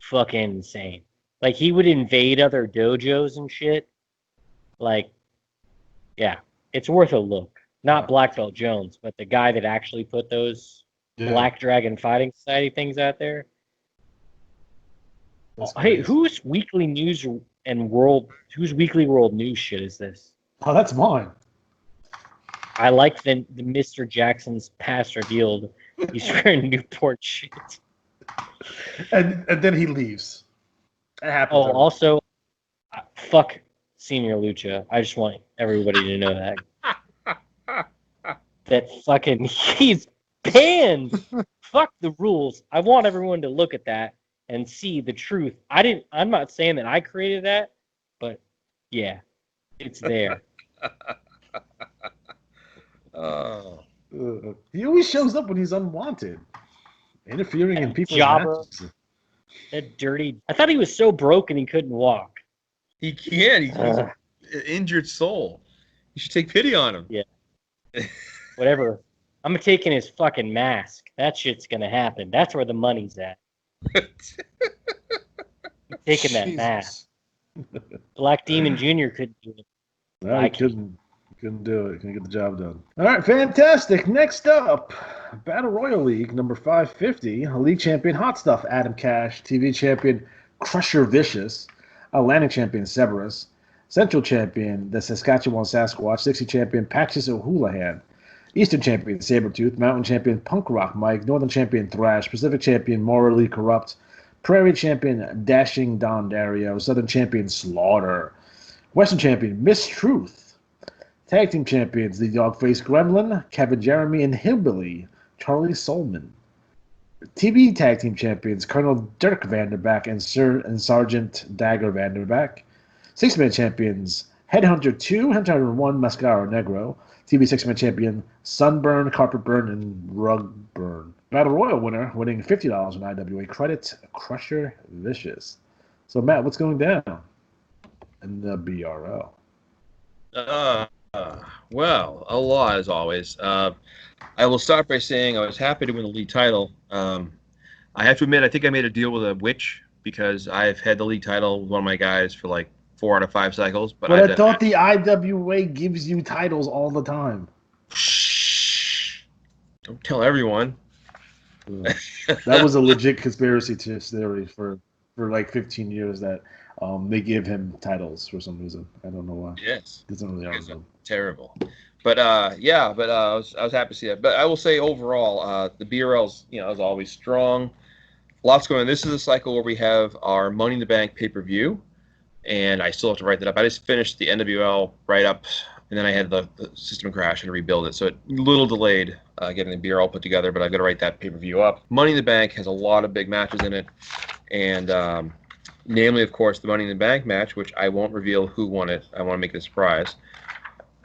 fucking insane. Like he would invade other dojos and shit. Like, yeah, it's worth a look. Not Black Belt Jones, but the guy that actually put those Black Dragon Fighting Society things out there. Hey, whose weekly news and whose weekly world news shit is this? Oh, that's mine. I like the Mr. Jackson's past revealed. He's wearing Newport shit. And then he leaves. It happens. Oh, also, fuck Senior Lucha. I just want everybody to know that. That fucking, he's banned. Fuck the rules. I want everyone to look at that and see the truth. I'm not saying that I created that, but yeah, it's there. He always shows up when he's unwanted, interfering in people's matches. That dirty. I thought he was so broken he couldn't walk. He can't. He's an injured soul. You should take pity on him. Yeah. Whatever. I'm taking his fucking mask. That shit's gonna happen. That's where the money's at. I'm taking that mask. Black Demon Jr. couldn't do it. No, I couldn't do it. Couldn't get the job done. All right, fantastic. Next up, Battle Royal League number 550. League champion Hot Stuff Adam Cash, TV champion Crusher Vicious, Atlantic champion Severus, Central champion the Saskatchewan Sasquatch, 60 champion Paxis O'Houlihan, Eastern champion Sabretooth, Mountain champion Punk Rock Mike, Northern champion Thrash, Pacific champion Morally Corrupt, Prairie champion Dashing Don Dario, Southern champion Slaughter, Western champion Miss Truth, Tag team champions the Dogface Gremlin, Kevin Jeremy, and Hillbilly Charlie Solman. TV tag team champions Colonel Dirk Vanderback and Sergeant Dagger Vanderback. Six-man champions Headhunter 2, Headhunter 1, Mascara Negro. TV six-man champion Sunburn, Carpet Burn, and Rug Burn. Battle Royal winner, winning $50 in IWA credit, Crusher Vicious. So, Matt, what's going down in the BRL? Well, a lot as always. I will start by saying I was happy to win the league title. I have to admit, I think I made a deal with a witch because I've had the league title with one of my guys for like 4 out of 5 cycles. But I thought the IWA gives you titles all the time. Shh! Don't tell everyone. That was a legit conspiracy theory for like 15 years that they give him titles for some reason. I don't know why. Yes. It doesn't really argue. Terrible. But I was happy to see that. But I will say overall, the BRL's is always strong. Lots going on. This is a cycle where we have our Money in the Bank pay-per-view, and I still have to write that up. I just finished the NWL write-up, and then I had the system crash and rebuild it. So it a little delayed getting the BRL put together, but I've got to write that pay-per-view up. Money in the Bank has a lot of big matches in it, and namely, of course, the Money in the Bank match, which I won't reveal who won it. I want to make it a surprise.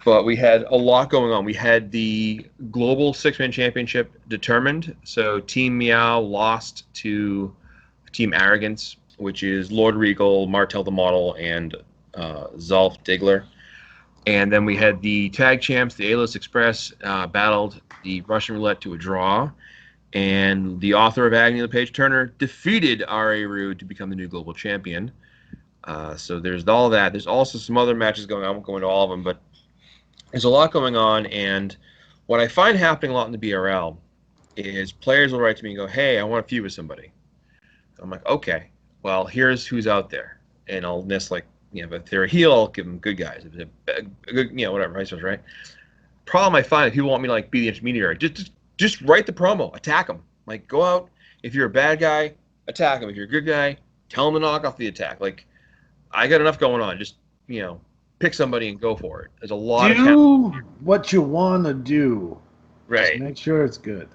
But we had a lot going on. We had the Global Six-Man Championship determined. So Team Meow lost to Team Arrogance, which is Lord Regal, Martel the Model, and Zolf Diggler. And then we had the Tag Champs, the A-List Express, battled the Russian Roulette to a draw. And the author of Agony of the Page Turner defeated R.A. Rude to become the new global champion. So there's all that. There's also some other matches going on. I won't go into all of them, but there's a lot going on. And what I find happening a lot in the BRL is players will write to me and go, hey, I want to feud with somebody. I'm like, okay, well, here's who's out there. And I'll list, like, if they're a heel, I'll give them good guys. If they're a good, whatever, vice versa, right? Problem I find is people want me to, like, be the intermediary. Just write the promo. Attack them. Like, go out. If you're a bad guy, attack them. If you're a good guy, tell them to knock off the attack. Like, I got enough going on. Just, pick somebody and go for it. There's a lot of do what you want to do. Right. Just make sure it's good.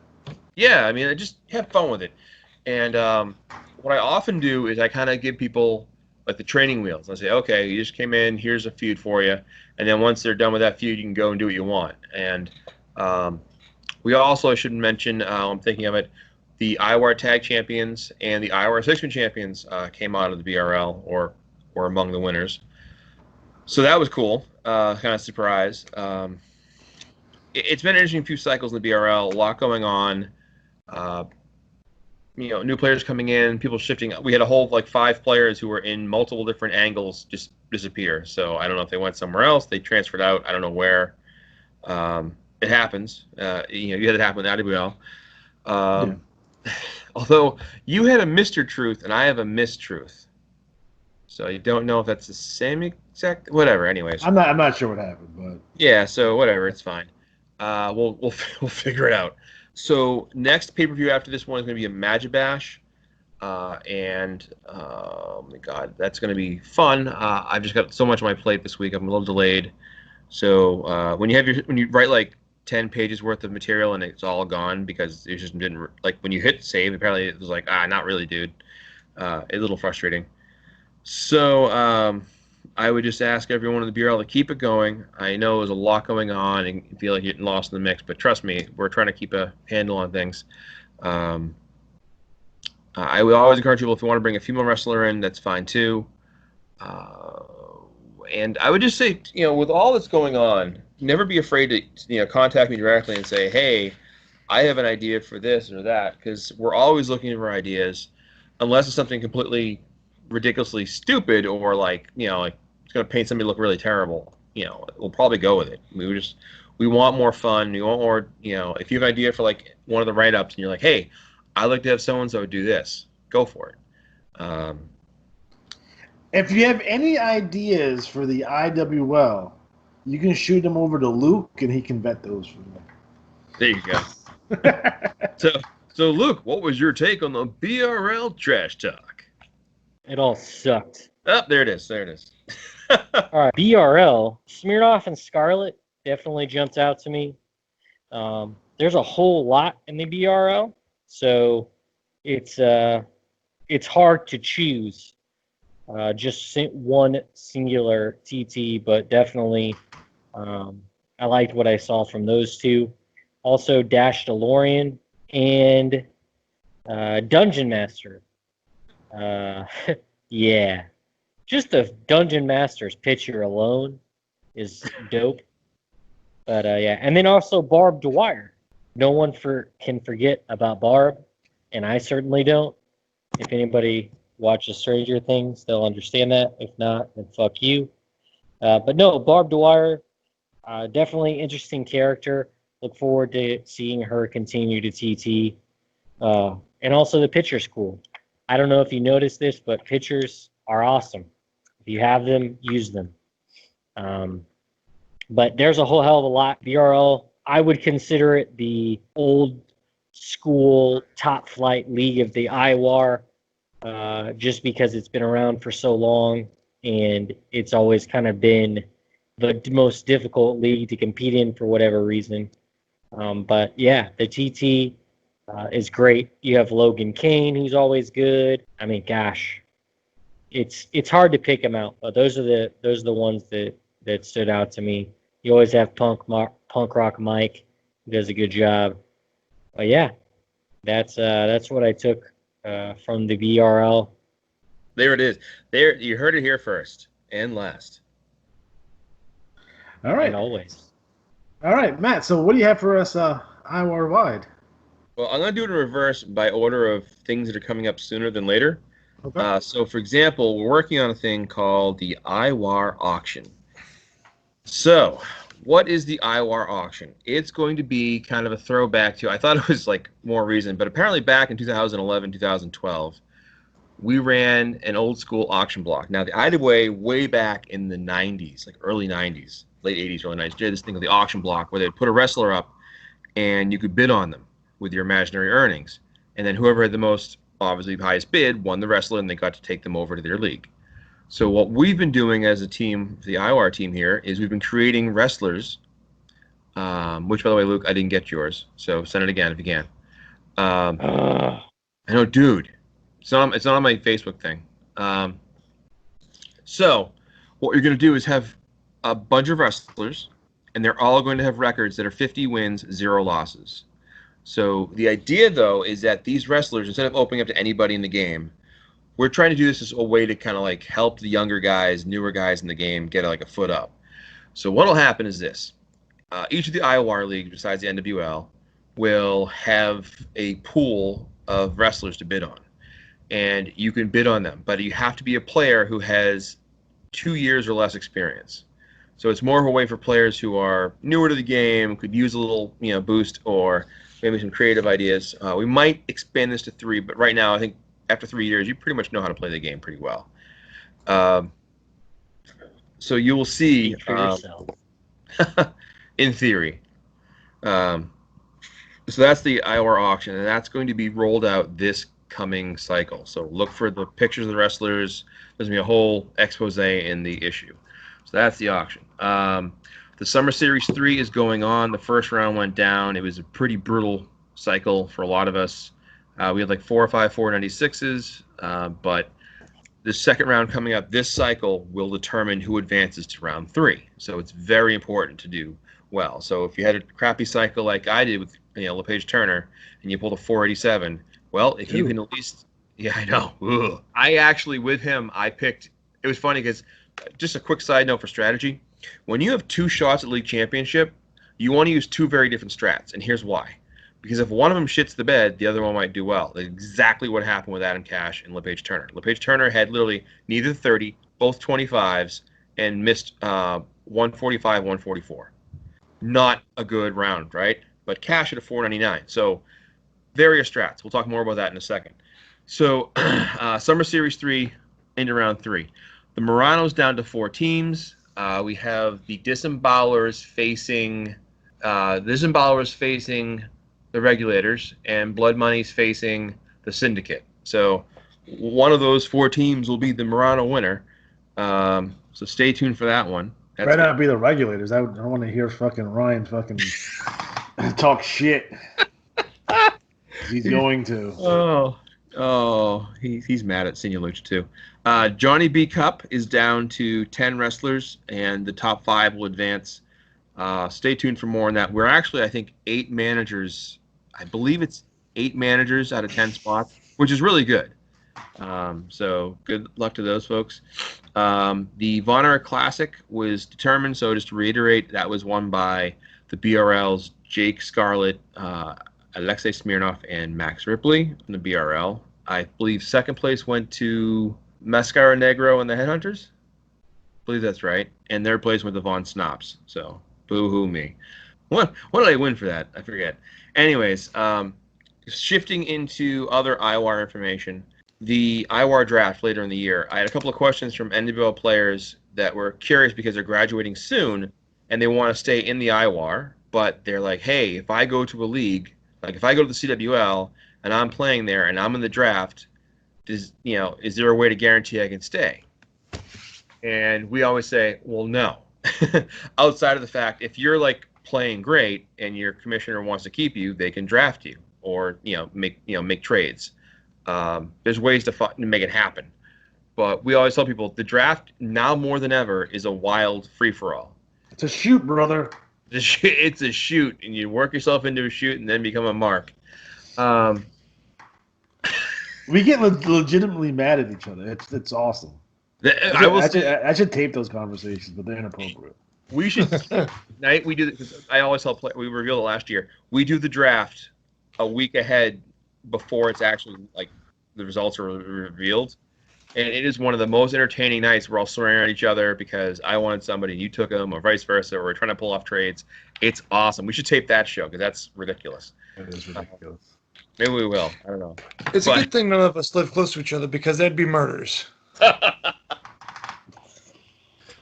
Yeah, I mean, just have fun with it. And what I often do is I kind of give people, like, the training wheels. I say, okay, you just came in. Here's a feud for you. And then once they're done with that feud, you can go and do what you want. And we also, I should mention, I'm thinking of it, the IWAR Tag Champions and the IWAR Six-Man Champions came out of the BRL or were among the winners. So that was cool, kind of surprise. it's been an interesting few cycles in the BRL. A lot going on. New players coming in, people shifting. We had a whole 5 players who were in multiple different angles just disappear. So I don't know if they went somewhere else. They transferred out. I don't know where. It happens. You had it happen with IWL. Although you had a Mr. Truth and I have a Mistruth. So you don't know if that's the same exact whatever. Anyways, I'm not sure what happened, but yeah. So whatever, it's fine. We'll figure it out. So next pay-per-view after this one is going to be a Magibash, and oh my God, that's going to be fun. I've just got so much on my plate this week. I'm a little delayed. So when you write 10 pages worth of material and it's all gone because it just didn't when you hit save, apparently it was not really, dude. It's a little frustrating. So I would just ask everyone in the BRL to keep it going. I know there's a lot going on and you feel like you're getting lost in the mix, but trust me, we're trying to keep a handle on things. I would always encourage people, if you want to bring a female wrestler in, that's fine too. And I would just say, with all that's going on, never be afraid to, contact me directly and say, hey, I have an idea for this or that, because we're always looking for ideas, unless it's something completely ridiculously stupid or it's going to paint somebody to look really terrible. We'll probably go with it. We want more fun. We want more, if you have an idea for one of the write-ups and you're like, hey, I'd like to have so-and-so do this, go for it. If you have any ideas for the IWL, you can shoot them over to Luke, and he can vet those for you. There you go. So Luke, what was your take on the BRL trash talk? It all sucked. Oh, there it is. All right, BRL, Smirnoff and Scarlet definitely jumped out to me. There's a whole lot in the BRL, so it's hard to choose. Just one singular TT, but definitely I liked what I saw from those two. Also, Dash DeLorean and Dungeon Master. Yeah. Just the Dungeon Master's picture alone is dope. But yeah, and then also Barb Dwyer. No one can forget about Barb, and I certainly don't. If anybody watches Stranger Things, they'll understand that. If not, then fuck you. But no, Barb Dwyer, definitely interesting character. Look forward to seeing her continue to TT. And also the picture's cool. I don't know if you noticed this, but pictures are awesome. If you have them, use them. But there's a whole hell of a lot. BRL, I would consider it the old school top flight league of the IWAR, just because it's been around for so long and it's always kind of been the most difficult league to compete in for whatever reason. But yeah, the TT is great. You have Logan Kane, who's always good. I mean, gosh, it's hard to pick them out, but those are the ones that stood out to me. You always have Punk Rock Mike, who does a good job. But yeah, that's what I took from the BRL. There it is. There, you heard it here first and last. All right. And always. All right, Matt. So what do you have for us, IWAR wide? Well, I'm going to do it in reverse by order of things that are coming up sooner than later. Okay. So, for example, we're working on a thing called the IWAR auction. So, what is the IWAR auction? It's going to be kind of a throwback to, I thought it was more recent, but apparently back in 2011, 2012, we ran an old school auction block. Now, the IWA way back in the 90s, early 90s, late 80s, early 90s, did this thing called the auction block where they'd put a wrestler up and you could bid on them with your imaginary earnings. And then whoever had the most, obviously, highest bid won the wrestler and they got to take them over to their league. So what we've been doing as a team, the IWAR team here, is we've been creating wrestlers, which, by the way, Luke, I didn't get yours, so send it again if you can. I know, dude. It's not on my Facebook thing. So what you're going to do is have a bunch of wrestlers, and they're all going to have records that are 50 wins, 0 losses. So the idea, though, is that these wrestlers, instead of opening up to anybody in the game, we're trying to do this as a way to kind of help the younger guys, newer guys in the game get a foot up. So what'll happen is this. each of the IWAR leagues, besides the NWL, will have a pool of wrestlers to bid on. And you can bid on them, but you have to be a player who has 2 years or less experience. So it's more of a way for players who are newer to the game, could use a little boost, or maybe some creative ideas. We might expand this to 3, but right now I think after 3 years you pretty much know how to play the game pretty well. So you will see, Speak for yourself. in theory. So that's the IWAR auction, and that's going to be rolled out this coming cycle. So look for the pictures of the wrestlers. There's going to be a whole expose in the issue. So that's the auction. The Summer Series 3 is going on. The first round went down. It was a pretty brutal cycle for a lot of us. We had like 4 or 5 496s, but the second round coming up this cycle will determine who advances to round 3. So it's very important to do well. So if you had a crappy cycle like I did with LePage Turner and you pulled a 487, well, if you can at least, yeah, I know. Ugh. I actually, with him, I picked, it was funny because, just a quick side note for strategy, when you have 2 shots at league championship, you want to use 2 very different strats, and here's why. Because if one of them shits the bed, the other one might do well. That's exactly what happened with Adam Cash and LePage Turner. LePage Turner had literally neither 30, both 25s, and missed 145, 144. Not a good round, right? But Cash had a 499. So various strats. We'll talk more about that in a second. So Summer Series 3 into round 3. The Muranos down to 4 teams. We have the Disembowelers facing the Regulators, and Blood Money's facing the Syndicate. So one of those 4 teams will be the Murano winner. So stay tuned for that one. Better not be the Regulators. I don't want to hear fucking Ryan fucking talk shit. He's going to. He's mad at Senior Lucha too. Johnny B Cup is down to 10 wrestlers, and the top 5 will advance. Stay tuned for more on that. We're actually, I think, 8 managers. I believe it's 8 managers out of 10 spots, which is really good. So good luck to those folks. The Von Erich Classic was determined. So just to reiterate, that was won by the BRL's Jake Scarlett, Alexei Smirnov, and Max Ripley from the BRL. I believe second place went to Mascara Negro and the Headhunters. I believe that's right. And third place went to Von Snops. So boo-hoo me. What did I win for that? I forget. Anyways, shifting into other IWAR information, the IWAR draft later in the year, I had a couple of questions from NWL players that were curious because they're graduating soon and they want to stay in the IWAR, but they're like, hey, if I go to a league, like if I go to the CWL and I'm playing there and I'm in the draft, is there a way to guarantee I can stay? And we always say, well, no. Outside of the fact, if you're like playing great and your commissioner wants to keep you, they can draft you or make trades. There's ways to make it happen. But we always tell people the draft now more than ever is a wild free-for-all. It's a shoot, brother. It's a shoot, and you work yourself into a shoot and then become a mark. We get legitimately mad at each other. It's awesome. I should tape those conversations, but they're inappropriate. We should. Night we do. I always tell play. We revealed it last year. We do the draft a week ahead before it's actually like the results are revealed, and it is one of the most entertaining nights. We're all swearing at each other because I wanted somebody and you took them, or vice versa. Or we're trying to pull off trades. It's awesome. We should tape that show because that's ridiculous. It is ridiculous. Maybe we will. I don't know. It's a good thing none of us live close to each other because there'd be murders.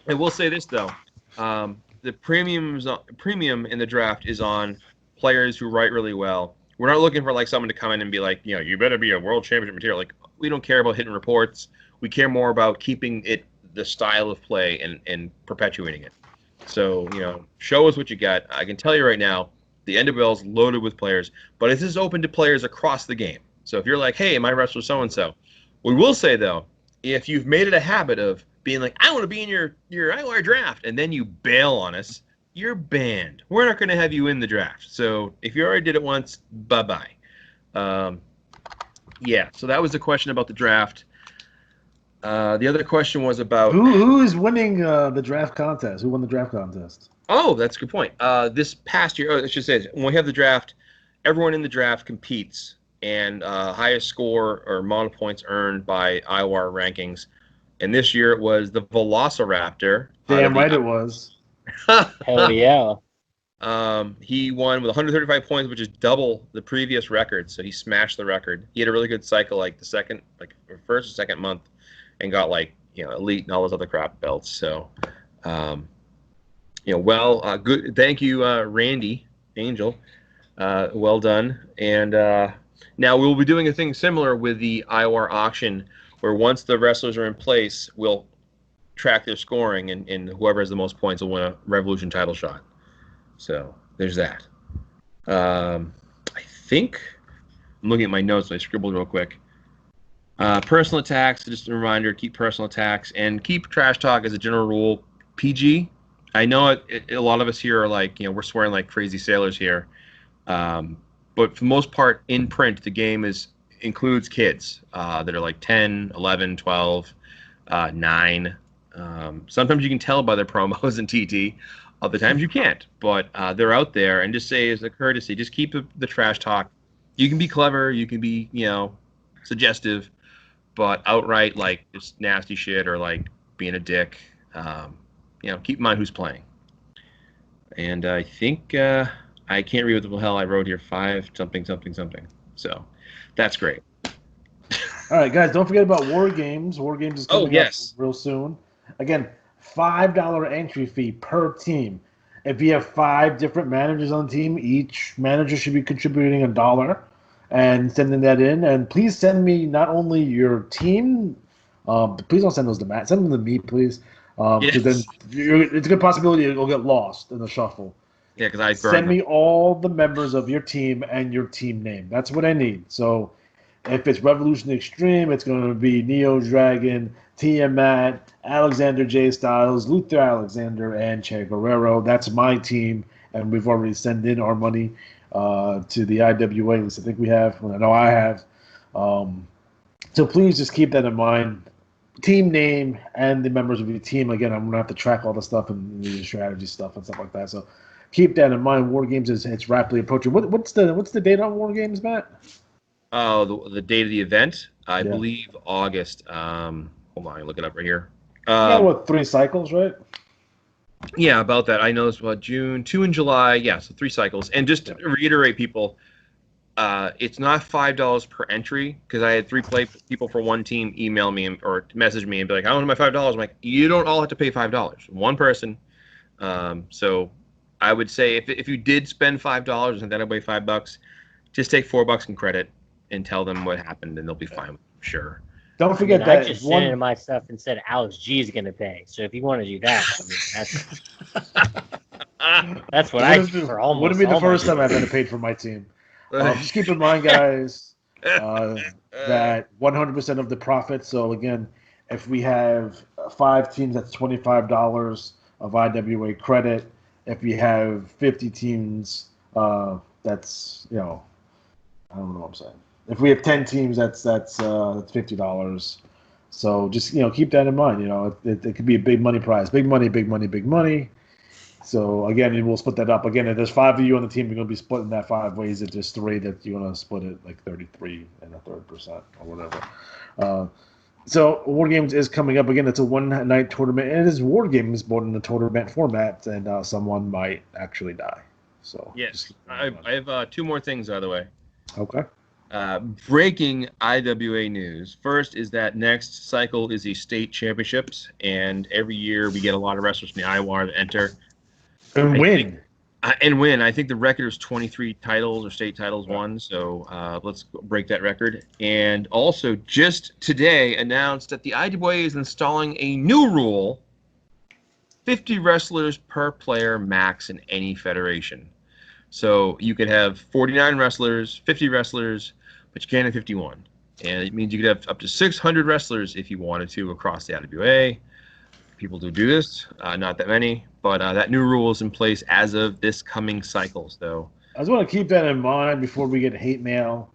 I will say this though, the premium in the draft is on players who write really well. We're not looking for like someone to come in and be like, you better be a world championship material. Like we don't care about hitting reports. We care more about keeping it the style of play and perpetuating it. So show us what you got. I can tell you right now, the NWL is loaded with players, but this is open to players across the game. So if you're like, hey, my wrestler so and so, we will say though, if you've made it a habit of being like, I want to be in your IWAR draft, and then you bail on us, you're banned. We're not going to have you in the draft. So if you already did it once, bye-bye. So that was the question about the draft. The other question was about who is winning the draft contest? Who won the draft contest? Oh, that's a good point. This past year, I should say, when we have the draft, everyone in the draft competes, and highest score or amount of points earned by IWAR rankings. And this year it was the Velociraptor. Damn right it was. Hell yeah. He won with 135 points, which is double the previous record. So he smashed the record. He had a really good cycle, like first or second month, and got elite and all those other crap belts. So. Good. Thank you, Randy Angel. Well done. And now we'll be doing a thing similar with the IWAR auction, where once the wrestlers are in place, we'll track their scoring, and whoever has the most points will win a Revolution title shot. So there's that. I think I'm looking at my notes. So I scribbled real quick. Personal attacks. Just a reminder: keep personal attacks and keep trash talk as a general rule PG. I know a lot of us here are we're swearing like crazy sailors here. But for the most part, in print, the game includes kids that are 10, 11, 12, 9. Sometimes you can tell by their promos and TT. Other times you can't. But they're out there. And just say as a courtesy, just keep the trash talk. You can be clever. You can be, suggestive. But outright, just nasty shit or being a dick. Keep in mind who's playing. And I think I can't read what the hell I wrote here. 5 something. So that's great. All right, guys, don't forget about War Games. War Games is coming up real soon. Again, $5 entry fee per team. If you have 5 different managers on the team, each manager should be contributing $1 and sending that in. And please send me not only your team, please don't send those to Matt. Send them to me, please. Because then it's a good possibility it'll get lost in the shuffle. Yeah, because I send me all the members of your team and your team name. That's what I need. So if it's Revolution Extreme, it's going to be Neo Dragon, Tiamat, Alexander J. Styles, Luther Alexander, and Che Guerrero. That's my team, and we've already sent in our money to the IWA. At least I think we have. Well, I know I have. So please just keep that in mind. Team name and the members of your team. Again, I'm gonna have to track all the stuff and the strategy stuff and stuff like that. So keep that in mind. War Games it's rapidly approaching. What's the date on War Games, Matt? Oh, the date of the event, I believe August. Hold on, I look it up right here. You got 3 cycles, right? Yeah, about that. I know it's June, 2 in July. Yeah, so 3 cycles. And just to reiterate, people. It's not $5 per entry, because I had 3 people for one team email me or message me and be like, I want my $5. I'm like, you don't all have to pay $5. One person. So I would say if you did spend $5 and then away $5, just take $4 in credit and tell them what happened, and they'll be fine. I'm sure. Don't forget that I just sent in my stuff and said Alex G is going to pay. So if you want to do that, that's what I do for almost. Wouldn't be the first time I've ever paid for my team. Just keep in mind, guys, that 100% of the profits. So again, if we have 5 teams, that's $25 of IWA credit. If we have 50 teams, that's I don't know what I'm saying. If we have 10 teams, that's $50. So just keep that in mind. It could be a big money prize, big money. So again, we'll split that up. Again, if there's 5 of you on the team, you're going to be splitting that 5 ways. If there's 3, that you're going to split it 33 and a third percent or whatever. So War Games is coming up again. It's a one-night tournament, and it is War Games, but in the tournament format, and someone might actually die. So yes, I have 2 more things, by the way. Okay. Breaking IWA news. First is that next cycle is the state championships, and every year we get a lot of wrestlers from the IWAR that enter. And win. I think the record is 23 titles or state titles won. So let's break that record. And also, just today announced that the IWA is installing a new rule: 50 wrestlers per player max in any federation. So you could have 49 wrestlers, 50 wrestlers, but you can't have 51. And it means you could have up to 600 wrestlers if you wanted to across the IWA. People do this, not that many, but that new rule is in place as of this coming cycle. So I just want to keep that in mind before we get hate mail.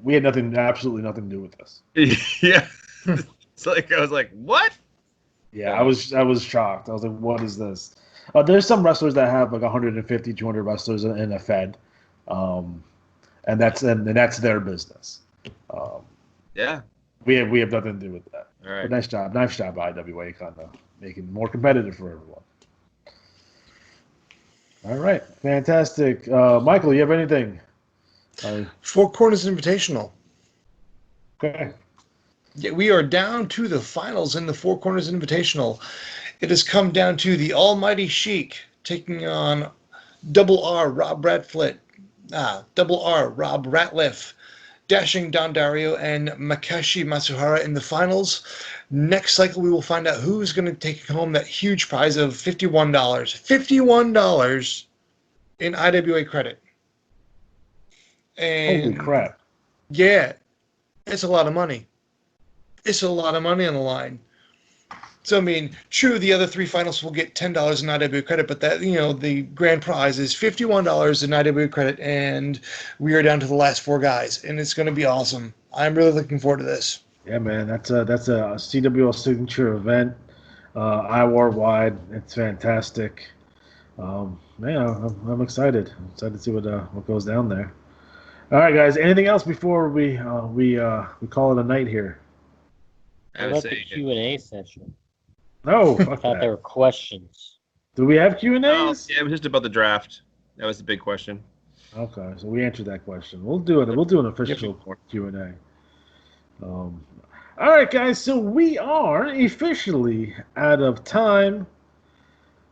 We had absolutely nothing to do with this. Yeah. It's like I was like, what? Yeah, I was shocked. I was like, what is this? There's some wrestlers that have like 150, 200 wrestlers in a Fed, and that's their business. Yeah. We have nothing to do with that. All right. But nice job IWA, kind of making it more competitive for everyone. All right, fantastic. Michael, you have anything? Four Corners Invitational. Okay. Yeah, we are down to the finals in the Four Corners Invitational. It has come down to the Almighty Sheik taking on Double R Rob Ratliff, Dashing Don Dario, and Makashi Matsuhara in the finals. Next cycle, we will find out who's going to take home that huge prize of $51. $51 in IWA credit. And Holy crap. yeah, it's a lot of money. It's a lot of money on the line. So, I mean, true, the other three finalists will get $10 in IWA credit, but that, the grand prize is $51 in IWA credit, and we are down to the last four guys, and it's going to be awesome. I'm really looking forward to this. Yeah, man, that's a CWL signature event, IWAR wide. It's fantastic. Man, I'm excited. I'm excited to see what goes down there. All right, guys. Anything else before we call it a night here? I What would about the say Q&A session? No, I fuck thought there that. were questions. Do we have Q&As? Oh, yeah, it was just about the draft. That was the big question. Okay, so we answered that question. We'll do it. We'll do an official Q&A. All right, guys. So we are officially out of time.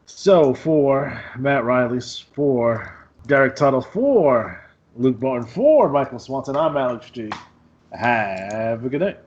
So for Matt Riley, for Derek Tuttle, for Luke Martin, for Michael Swanson, I'm Alex G. Have a good night.